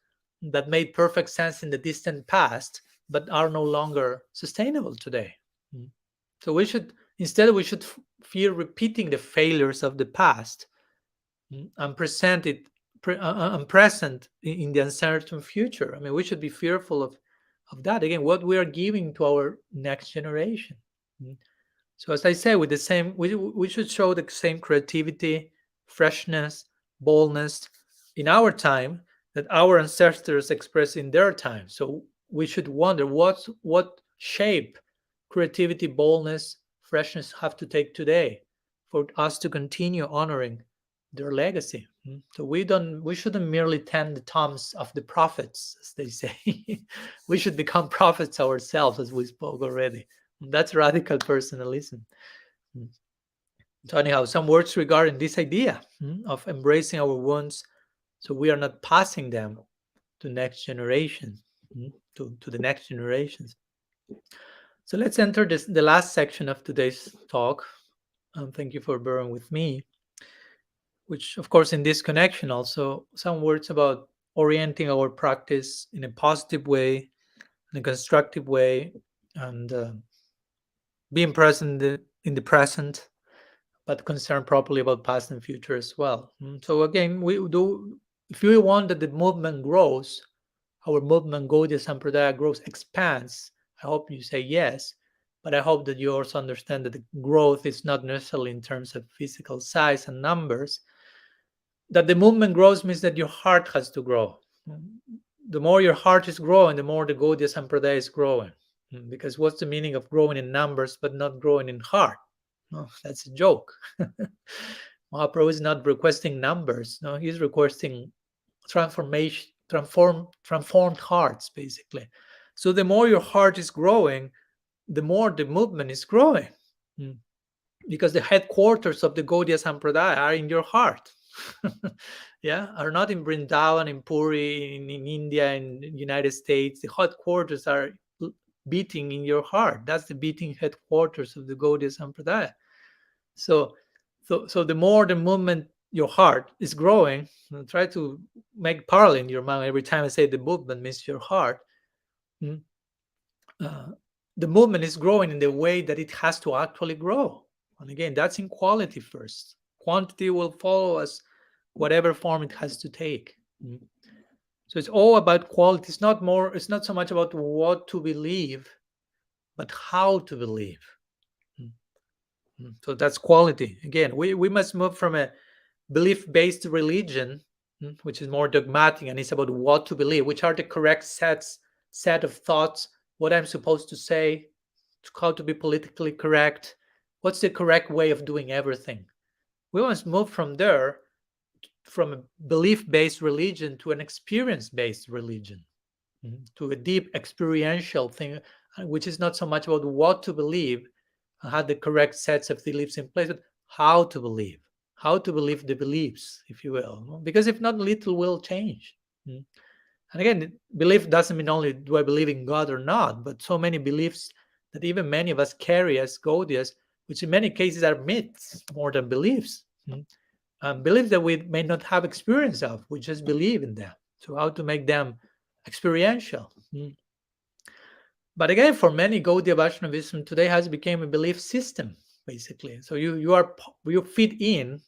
that made perfect sense in the distant past, but are no longer sustainable today. So we should fear repeating the failures of the past and present in the uncertain future. I mean, we should be fearful of that. Again, what we are giving to our next generation. So as I say, with the same, we should show the same creativity, freshness, boldness in our time that our ancestors expressed in their time. So we should wonder what shape creativity, boldness, freshness have to take today for us to continue honoring their legacy. So we shouldn't merely tend the thumbs of the prophets, as they say. We should become prophets ourselves, as we spoke already. That's radical personalism. Mm. So anyhow, some words regarding this idea of embracing our wounds, so we are not passing them to next generation, to the next generations. So let's enter the last section of today's talk. Thank you for bearing with me. Which, of course, in this connection, also some words about orienting our practice in a positive way, in a constructive way, and being present in the present, but concerned properly about past and future as well. So again, we do. If we want that the movement grows, our movement Gaudiya Sampradaya grows, expands. I hope you say yes, but I hope that you also understand that the growth is not necessarily in terms of physical size and numbers. That the movement grows means that your heart has to grow. The more your heart is growing, the more the Gaudiya Sampradaya is growing. Because what's the meaning of growing in numbers but not growing in heart? No, that's a joke. Mahaprabhu is not requesting numbers. No, he's requesting transformation, transformed hearts, basically. So the more your heart is growing, the more the movement is growing. Because the headquarters of the Gaudiya Sampradaya are in your heart. Yeah, are not in Vrindavan, in Puri, in India, in the United States. The headquarters are beating in your heart. That's the beating headquarters of the Gaudiya Sampradaya. So the more the movement, your heart is growing, try to make parallel in your mind every time I say the movement means your heart. The movement is growing in the way that it has to actually grow. And again, that's in quality first. Quantity will follow us, whatever form it has to take. So it's all about quality. It's not so much about what to believe, but how to believe. So that's quality. Again, we must move from a belief-based religion, which is more dogmatic and it's about what to believe, which are the correct set of thoughts, what I'm supposed to say, how to be politically correct, what's the correct way of doing everything. We must move from there, from a belief-based religion to an experience-based religion, to a deep experiential thing, which is not so much about what to believe, have the correct sets of beliefs in place, but how to believe the beliefs, if you will. Because if not, little will change. And again, belief doesn't mean only do I believe in God or not, but so many beliefs that even many of us carry as Gaudiyas, which in many cases are myths more than beliefs. Beliefs that we may not have experience of, we just believe in them. So how to make them experiential? But again, for many, Gaudiya Vaishnavism today has become a belief system, basically. So you fit in,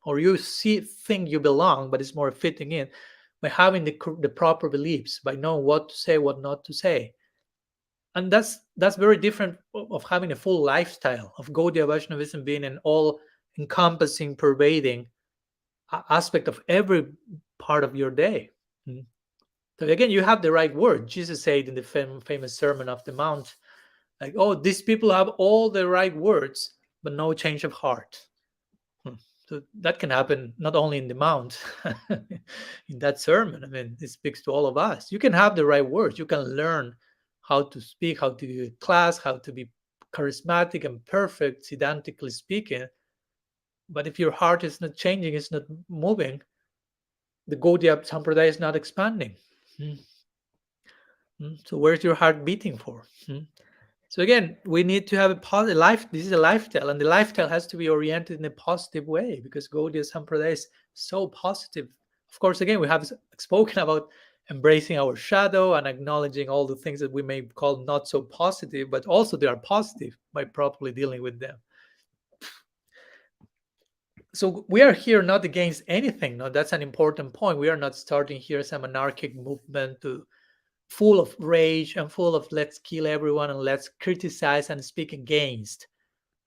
or you think you belong, but it's more fitting in by having the proper beliefs, by knowing what to say, what not to say. And that's very different of having a full lifestyle of Gaudiya Vaishnavism being an all-encompassing, pervading aspect of every part of your day. So again, you have the right word. Jesus said in the famous Sermon of the Mount, like, oh, these people have all the right words, but no change of heart. So that can happen not only in the Mount, in that sermon. I mean, it speaks to all of us. You can have the right words. You can learn how to speak, how to do class, how to be charismatic and perfect, sedantically speaking. But if your heart is not changing, it's not moving, the Gaudiya Sampradaya is not expanding. So where's your heart beating for? So again, we need to have a positive life. This is a lifestyle, and the lifestyle has to be oriented in a positive way because Gaudiya Sampradaya is so positive. Of course, again, we have spoken about embracing our shadow and acknowledging all the things that we may call not so positive, but also they are positive by properly dealing with them. So we are here not against anything. No, that's an important point. We are not starting here some anarchic movement full of rage and full of let's kill everyone and let's criticize and speak against.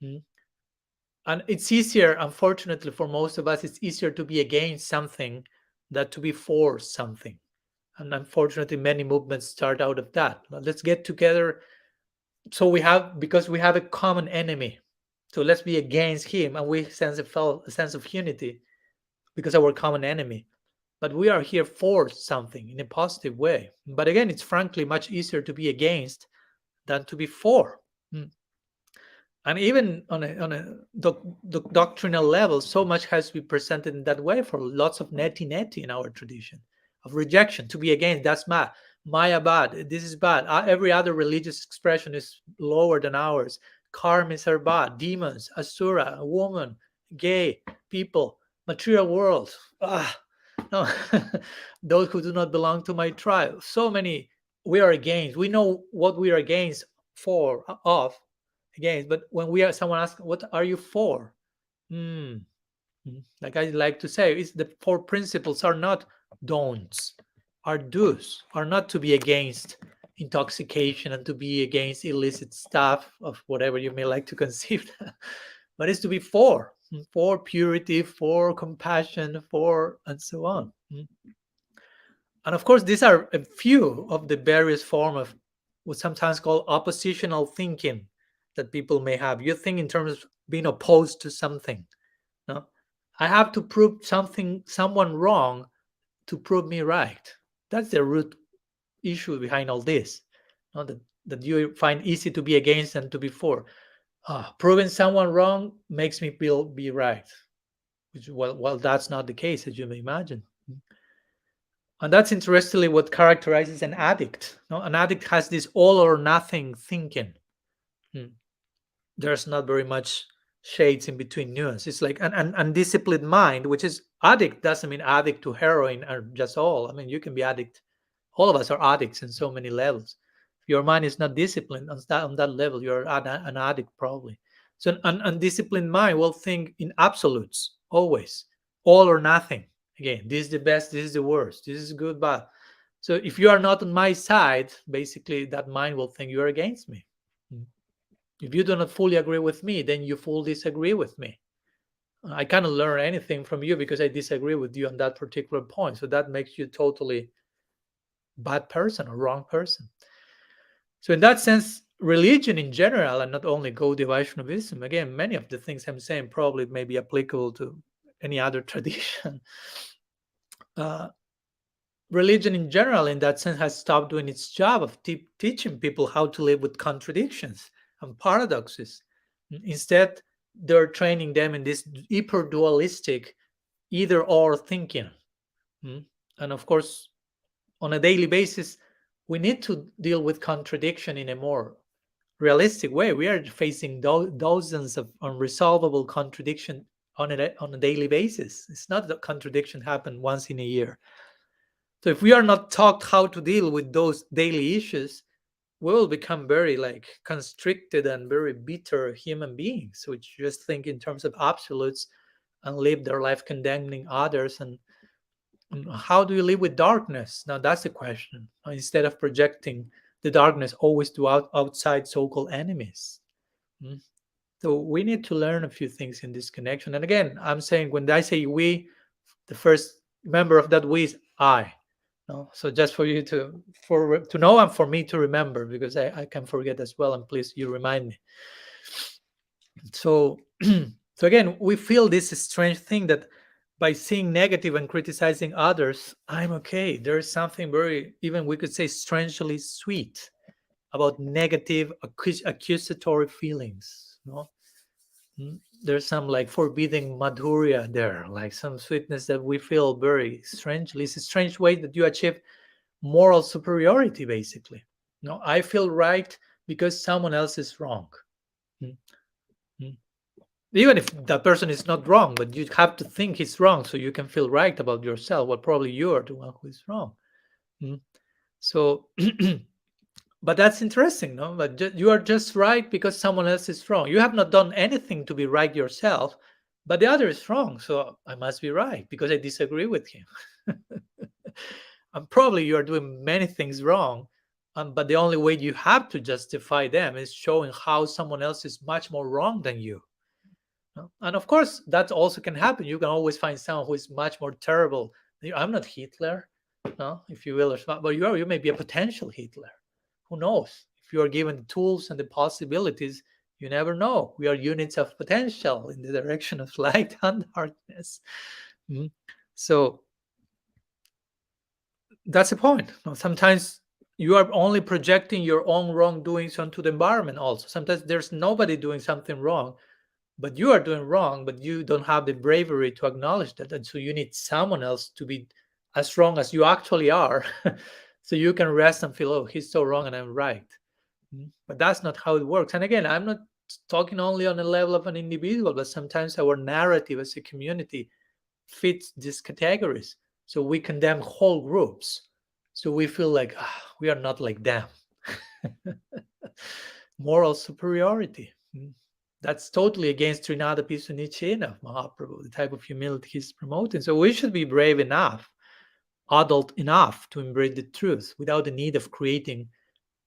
And it's easier, unfortunately, for most of us, it's easier to be against something than to be for something. And unfortunately, many movements start out of that. Let's get together because we have a common enemy. So let's be against him and we sense a sense of unity because of our common enemy. But we are here for something in a positive way. But again, it's frankly much easier to be against than to be for. And even on a doctrinal level, so much has to be presented in that way for lots of neti in our tradition of rejection, to be against. That's Maya bad. This is bad. Every other religious expression is lower than ours. Karmas are bad. Demons, asura, a woman, gay people, material world. No, those who do not belong to my tribe. So many we are against. We know what we are against for of against, but when we are someone asks, "What are you for?" Hmm. Like I like to say, is the four principles are not don'ts, are do's, are not to be against intoxication and to be against illicit stuff of whatever you may like to conceive, but it's to be for purity, for compassion, for and so on. And of course, these are a few of the various forms of what's sometimes called oppositional thinking that people may have. You think in terms of being opposed to something. No, I have to prove someone wrong to prove me right. That's the root issue behind all this. No, that you find easy to be against and to be for. Proving someone wrong makes me feel be right. Which, well, that's not the case, as you may imagine. And that's interestingly what characterizes an addict. No? An addict has this all or nothing thinking. There's not very much shades in between nuance. It's like an undisciplined mind, which is addict doesn't mean addict to heroin or just all. I mean, you can be addict. All of us are addicts in so many levels. If your mind is not disciplined on that level, you're an addict probably. So an undisciplined mind will think in absolutes always, all or nothing. Again, this is the best, this is the worst, this is good, bad. So if you are not on my side, basically that mind will think you're against me. If you do not fully agree with me, then you fully disagree with me. I cannot learn anything from you because I disagree with you on that particular point. So that makes you totally bad person or wrong person. So in that sense, religion in general, and not only Gaudiya Vaishnavism, again, many of the things I'm saying probably may be applicable to any other tradition. Religion in general, in that sense, has stopped doing its job of teaching people how to live with contradictions and paradoxes. Instead, they're training them in this hyper dualistic either or thinking. And of course, on a daily basis, we need to deal with contradiction in a more realistic way. We are facing dozens of unresolvable contradiction on a daily basis. It's not that contradiction happen once in a year. So if we are not taught how to deal with those daily issues, we will become very like constricted and very bitter human beings, which just think in terms of absolutes and live their life condemning others. And how do you live with darkness? Now that's the question. Instead of projecting the darkness always to outside so-called enemies. So we need to learn a few things in this connection. And again, I'm saying when I say we, the first member of that we is I. No? So just for you to know and for me to remember, because I can forget as well. And please, you remind me. So, so again, we feel this strange thing that by seeing negative and criticizing others, I'm okay. There's something very, even we could say, strangely sweet about negative accusatory feelings. No, there's some like forbidding madhurya there, like some sweetness that we feel very strangely. It's a strange way that you achieve moral superiority, basically. No, I feel right because someone else is wrong. Even if that person is not wrong, but you have to think he's wrong so you can feel right about yourself. Well, probably you are the one who is wrong. So, but that's interesting, no? But you are just right because someone else is wrong. You have not done anything to be right yourself, but the other is wrong. So I must be right because I disagree with him. And probably you are doing many things wrong. But the only way you have to justify them is showing how someone else is much more wrong than you. And of course, that also can happen. You can always find someone who is much more terrible. I'm not Hitler, no, if you will, but you may be a potential Hitler. Who knows? If you are given the tools and the possibilities, you never know. We are units of potential in the direction of light and darkness. So that's the point. Sometimes you are only projecting your own wrongdoings onto the environment also. Sometimes there's nobody doing something wrong, but you are doing wrong, but you don't have the bravery to acknowledge that. And so you need someone else to be as wrong as you actually are. So you can rest and feel, oh, he's so wrong and I'm right. But that's not how it works. And again, I'm not talking only on the level of an individual, but sometimes our narrative as a community fits these categories. So we condemn whole groups. So we feel like we are not like them. Moral superiority. That's totally against Trinada Pisunichena of Mahaprabhu, the type of humility he's promoting. So we should be brave enough, adult enough to embrace the truth without the need of creating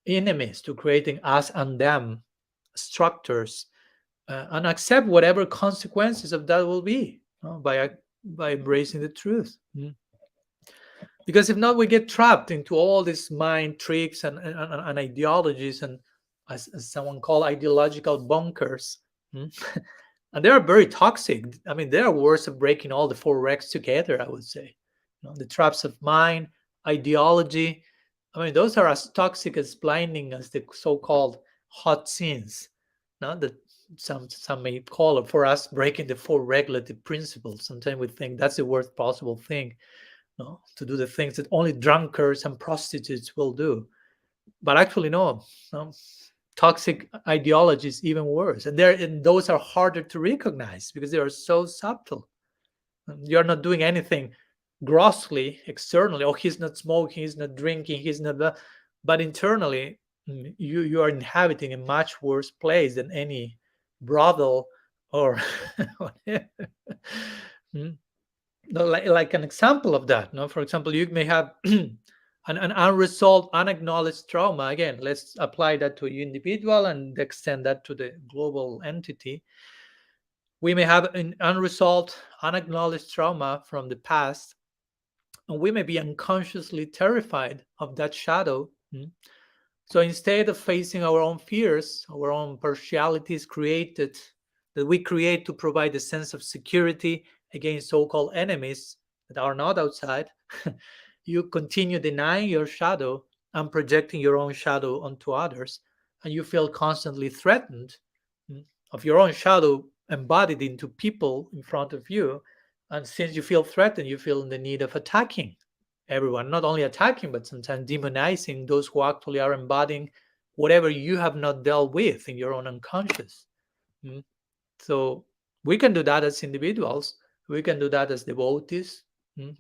enemies, to creating us and them structures, and accept whatever consequences of that will be, by embracing the truth. Because if not, we get trapped into all these mind tricks and ideologies, and as someone called ideological bunkers. And they are very toxic. I mean, they are worse of breaking all the four regs together, I would say. The traps of mind, ideology. I mean, those are as toxic as blinding as the so-called hot sins. That some may call it, for us, breaking the four regulative principles. Sometimes we think that's the worst possible thing, to do the things that only drunkards and prostitutes will do. But actually, no. Toxic ideology is even worse, and those are harder to recognize because they are so subtle. You're not doing anything grossly externally. Oh, he's not smoking, he's not drinking, he's not that. But internally, you are inhabiting a much worse place than any brothel or whatever. Like an example of that. For example, you may have an unresolved, unacknowledged trauma. Again, let's apply that to an individual and extend that to the global entity. We may have an unresolved, unacknowledged trauma from the past, and we may be unconsciously terrified of that shadow. So instead of facing our own fears, our own partialities that we create to provide a sense of security against so-called enemies that are not outside, you continue denying your shadow and projecting your own shadow onto others, and you feel constantly threatened of your own shadow embodied into people in front of you. And since you feel threatened, you feel in the need of attacking everyone, not only attacking, but sometimes demonizing those who actually are embodying whatever you have not dealt with in your own unconscious. So we can do that as individuals. We can do that as devotees.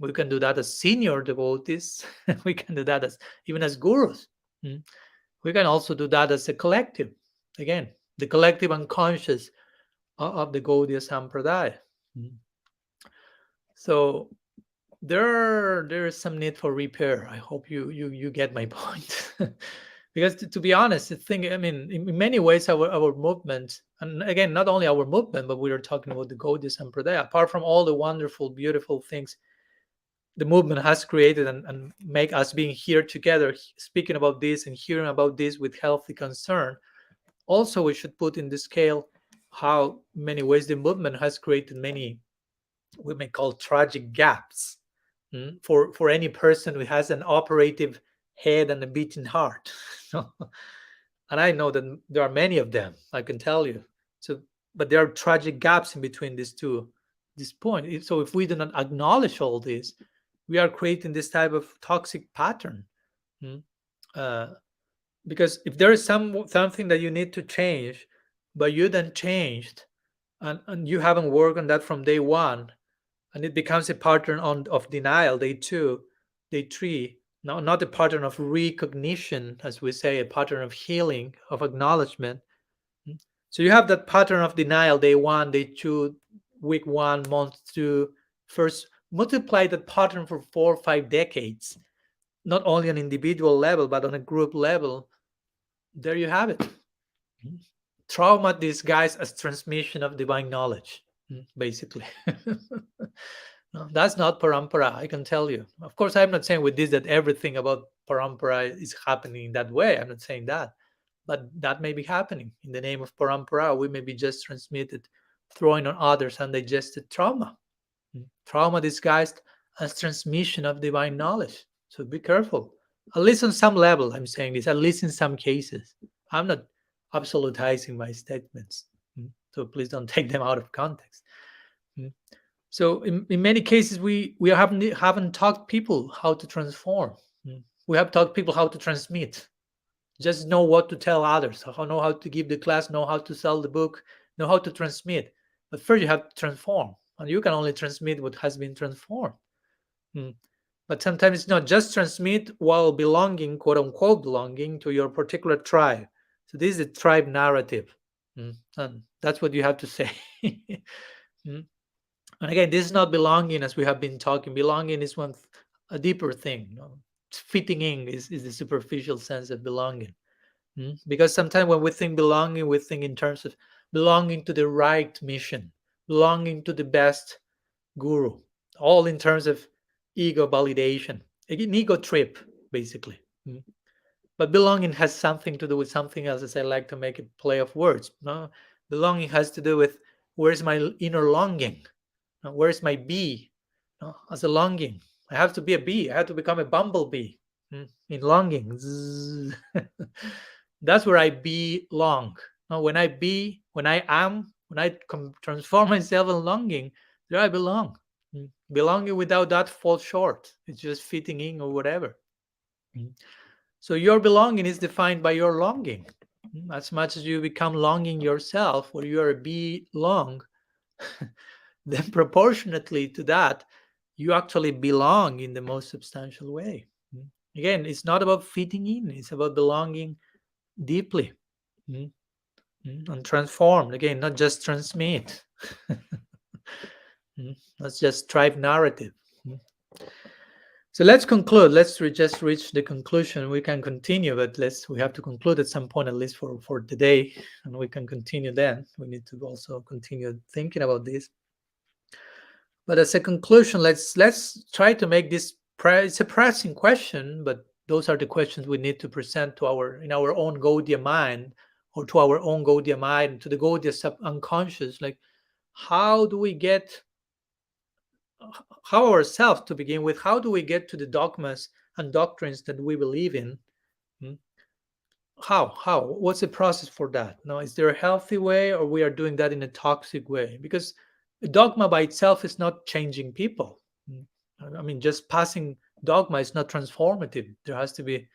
We can do that as senior devotees. We can do that even as gurus. We can also do that as a collective. Again, the collective unconscious of the Gaudiya Sampradaya. So there is some need for repair. I hope you get my point. Because to be honest, I think, I mean, in many ways, our movement, and again, not only our movement, but we are talking about the Gaudiya Sampradaya, apart from all the wonderful, beautiful things the movement has created and make us being here together, speaking about this and hearing about this with healthy concern. Also, we should put in the scale how many ways the movement has created many, we may call, tragic gaps for any person who has an operative head and a beating heart. And I know that there are many of them, I can tell you. So, but there are tragic gaps in between this point. So if we do not acknowledge all this, we are creating this type of toxic pattern. Because if there is something that you need to change, but you then changed, and you haven't worked on that from day one, and it becomes a pattern of denial, day 2, day 3, not a pattern of recognition, as we say, a pattern of healing, of acknowledgement. So you have that pattern of denial, day 1, day 2, week 1, month 2. First, multiply that pattern for 4 or 5 decades, not only on individual level, but on a group level. There you have it. Trauma disguised as transmission of divine knowledge, basically. No, that's not parampara, I can tell you. Of course, I'm not saying with this that everything about parampara is happening in that way. I'm not saying that. But that may be happening. In the name of parampara, we may be just transmitted, throwing on others undigested trauma. Trauma disguised as transmission of divine knowledge. So be careful. At least on some level, I'm saying this, at least in some cases. I'm not absolutizing my statements. So please don't take them out of context. So in many cases, we haven't taught people how to transform. We have taught people how to transmit. Just know what to tell others, know how to give the class, know how to sell the book, know how to transmit. But first, you have to transform, and you can only transmit what has been transformed. But sometimes it's not just transmit while belonging, quote unquote, belonging to your particular tribe. So this is a tribe narrative, and that's what you have to say. And again, this is not belonging as we have been talking. Belonging is a deeper thing. Fitting in is the superficial sense of belonging. Because sometimes when we think belonging, we think in terms of belonging to the right mission, belonging to the best guru, all in terms of ego validation, an ego trip, basically. But belonging has something to do with something else, as I like to make a play of words. No, belonging has to do with where's my inner longing, where's my bee, as a longing. I have to be a bee. I have to become a bumblebee in longing. That's where I belong. When I transform myself in longing, there I belong. Belonging without that falls short. It's just fitting in or whatever. So your belonging is defined by your longing. As much as you become longing yourself, or you are belong, then proportionately to that, you actually belong in the most substantial way. Again, it's not about fitting in, it's about belonging deeply and transformed. Again, not just transmit. Let's just strive narrative. So let's conclude. Let's just reach the conclusion. We can continue, but we have to conclude at some point, at least for today, and we can continue then. We need to also continue thinking about this. But as a conclusion, let's try to make this. It's a pressing question, but those are the questions we need to present to in our own Gaudiya mind, or to our own Gaudiya mind, to the Gaudiya unconscious. Like, how do we get? How ourselves to begin with? How do we get to the dogmas and doctrines that we believe in? How? What's the process for that? Now, is there a healthy way, or we are doing that in a toxic way? Because a dogma by itself is not changing people. I mean, just passing dogma is not transformative. There has to be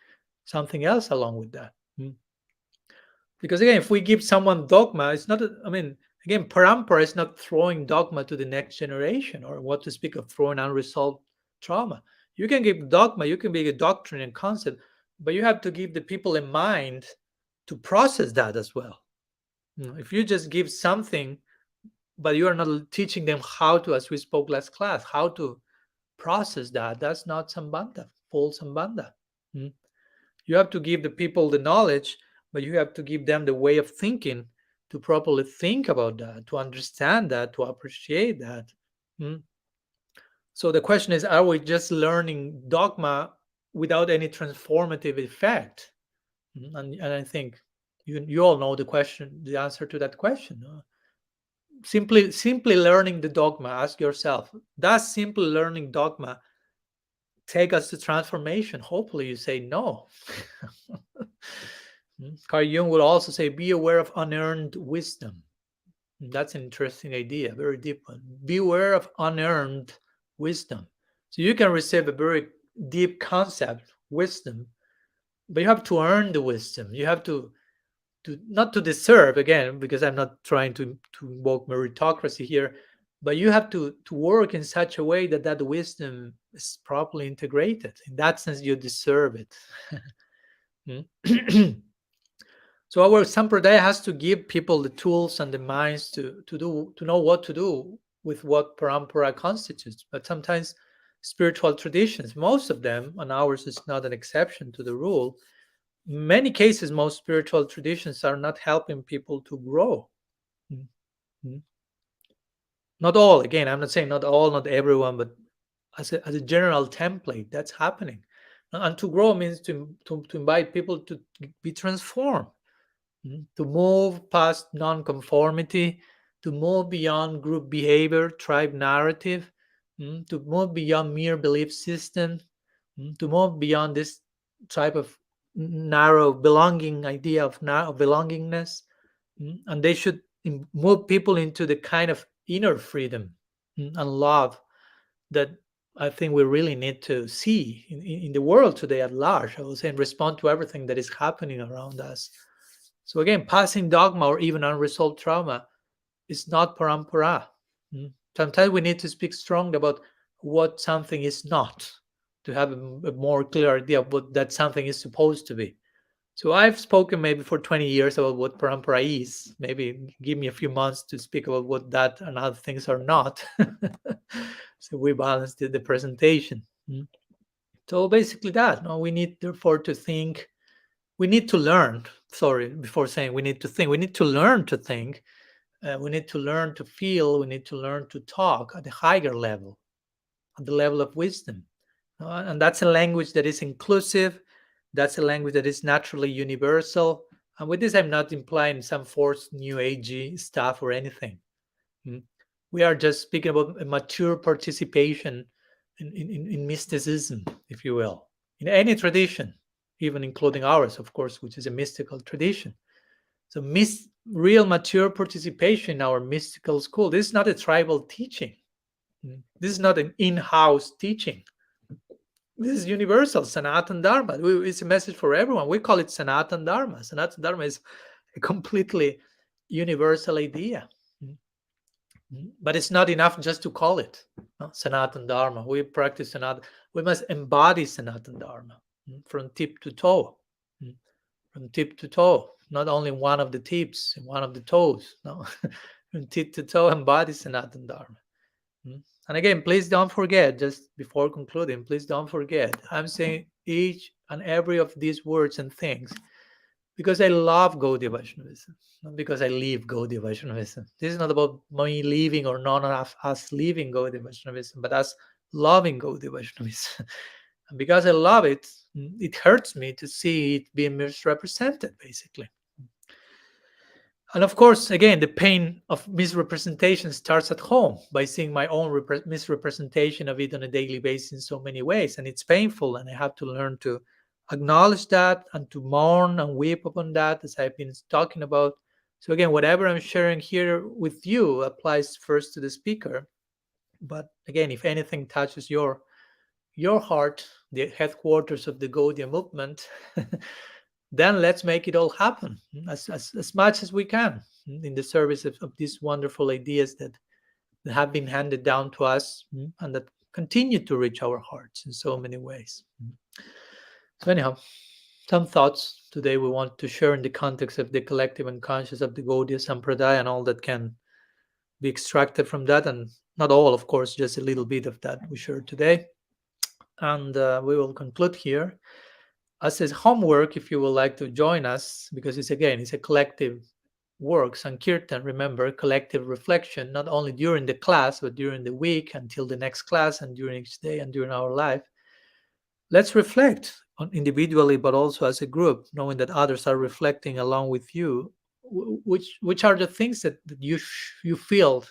something else along with that. Because again, if we give someone dogma, it's not. Again, parampara is not throwing dogma to the next generation, or what to speak of throwing unresolved trauma. You can give dogma, you can be a doctrine and concept, but you have to give the people a mind to process that as well. If you just give something, but you are not teaching them how to, as we spoke last class, how to process that, that's not Sambandha, full Sambandha. You have to give the people the knowledge, but you have to give them the way of thinking to properly think about that, to understand that, to appreciate that. So the question is, are we just learning dogma without any transformative effect? And I think you all know the answer to that question. Simply learning the dogma, ask yourself, does simply learning dogma take us to transformation? Hopefully you say no. Carl Jung would also say, be aware of unearned wisdom. That's an interesting idea, very deep one. Beware of unearned wisdom. So you can receive a very deep concept, wisdom, but you have to earn the wisdom. You have to not to deserve, again, because I'm not trying to invoke meritocracy here, but you have to work in such a way that wisdom is properly integrated. In that sense, you deserve it. So our sampradaya has to give people the tools and the minds to know what to do with what parampara constitutes. But sometimes spiritual traditions, most of them, and ours is not an exception to the rule, in many cases, most spiritual traditions are not helping people to grow. Not all, again, I'm not saying not all, not everyone, but as a general template, that's happening. And to grow means to invite people to be transformed, to move past nonconformity, to move beyond group behavior, tribe narrative, to move beyond mere belief system, to move beyond this type of narrow belonging idea of narrow belongingness, and they should move people into the kind of inner freedom and love that I think we really need to see in the world today at large. I would say, and respond to everything that is happening around us. So again, passing dogma or even unresolved trauma is not parampara. Sometimes we need to speak strongly about what something is not, to have a more clear idea of what that something is supposed to be. So I've spoken maybe for 20 years about what parampara is. Maybe give me a few months to speak about what that and other things are not. So we balanced the presentation. So basically that. No, we need therefore to think. We need to learn. Sorry, before saying we need to think, we need to learn to think. We need to learn to feel. We need to learn to talk at a higher level, at the level of wisdom. And that's a language that is inclusive. That's a language that is naturally universal. And with this, I'm not implying some forced new agey stuff or anything. We are just speaking about a mature participation in mysticism, if you will, in any tradition, even including ours, of course, which is a mystical tradition. So, real mature participation in our mystical school. This is not a tribal teaching. This is not an in-house teaching. This is universal, Sanatan Dharma. It's a message for everyone. We call it Sanatan Dharma. Sanatan Dharma is a completely universal idea. But it's not enough just to call it Sanatan Dharma. We practice Sanatan. We must embody Sanatan Dharma from tip to toe. From tip to toe. Not only one of the tips, one of the toes. No, from tip to toe, embody Sanatan Dharma. And again, please don't forget, just before concluding, please don't forget, I'm saying each and every of these words and things because I love Gaudiya Vaishnavism, not because I leave Gaudiya Vaishnavism. This is not about me leaving or none of us leaving Gaudiya Vaishnavism, but us loving Gaudiya Vaishnavism. And because I love it, it hurts me to see it being misrepresented, basically. And of course, again, the pain of misrepresentation starts at home by seeing my own misrepresentation of it on a daily basis in so many ways. And it's painful. And I have to learn to acknowledge that and to mourn and weep upon that, as I've been talking about. So, again, whatever I'm sharing here with you applies first to the speaker. But again, if anything touches your heart, the headquarters of the Gaudiya movement, then let's make it all happen as much as we can in the service of these wonderful ideas that have been handed down to us and that continue to reach our hearts in so many ways. So anyhow, some thoughts today we want to share in the context of the collective unconscious of the Gaudiya Sampradaya and all that can be extracted from that, and not all, of course, just a little bit of that we share today. And we will conclude here. As his homework, if you would like to join us, because it's a collective work, Sankirtan, remember, collective reflection, not only during the class, but during the week until the next class and during each day and during our life. Let's reflect on individually, but also as a group, knowing that others are reflecting along with you. Which are the things that you feel?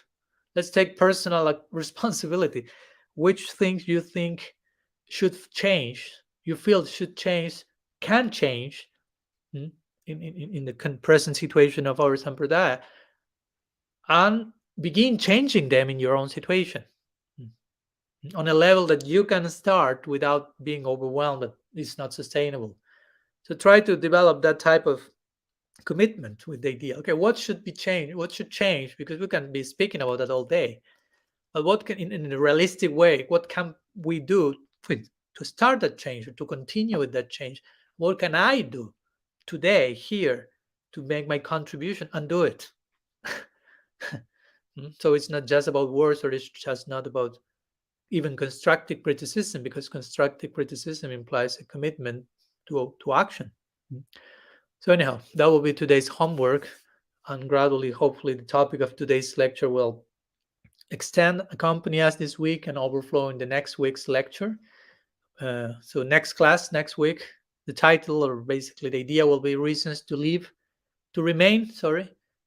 Let's take personal responsibility. Which things you think should change? You feel should change, can change in the present situation of our sampradaya, and begin changing them in your own situation on a level that you can start without being overwhelmed that it's not sustainable. So try to develop that type of commitment with the idea. Okay, what should be changed? What should change? Because we can be speaking about that all day. But what can, in a realistic way, what can we do to start that change or to continue with that change? What can I do today here to make my contribution and do it? So it's not just about words, or it's just not about even constructive criticism, because constructive criticism implies a commitment to action. So anyhow, that will be today's homework, and gradually, hopefully, the topic of today's lecture will accompany us this week and overflow in the next week's lecture. So next class, next week, the title, or basically the idea, will be reasons to remain,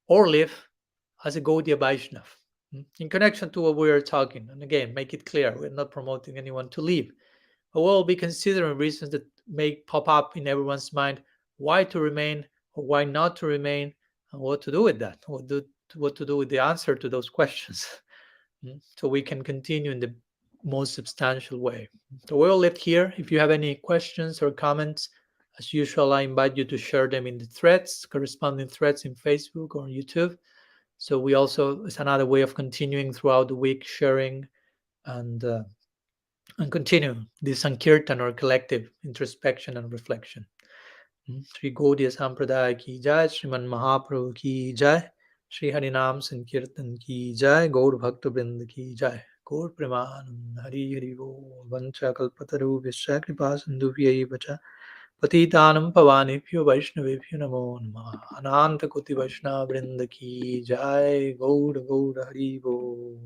or live as a Gaudiya Vaishnava. In connection to what we are talking. And again, make it clear, we're not promoting anyone to leave. we'll be considering reasons that may pop up in everyone's mind, why to remain or why not to remain, and what to do with that, what to do with the answer to those questions. So we can continue in the most substantial way. So we'll leave here. If you have any questions or comments, as usual, I invite you to share them in the threads, corresponding threads in Facebook or YouTube. So we also, it's another way of continuing throughout the week, sharing and uh, and continue this sankirtan or collective introspection and reflection. Shri Gaudiya Sampradaya ki jai, Shriman Mahaprabhu ki jai, Shri Harinam Sankirtan ki jai, Gaur Bhakta Vrind ki jai, Gaur Premanand Hari Hari Bo, Vancha Kalpataru Vishya Kripa Sindhuvya Vacha, Patitanam Pavanebhyo Vaishnavebhyo Namo Namah, Ananta Koti Vaishnava Vrind ki jai, Gaur Gaur Hari Bo.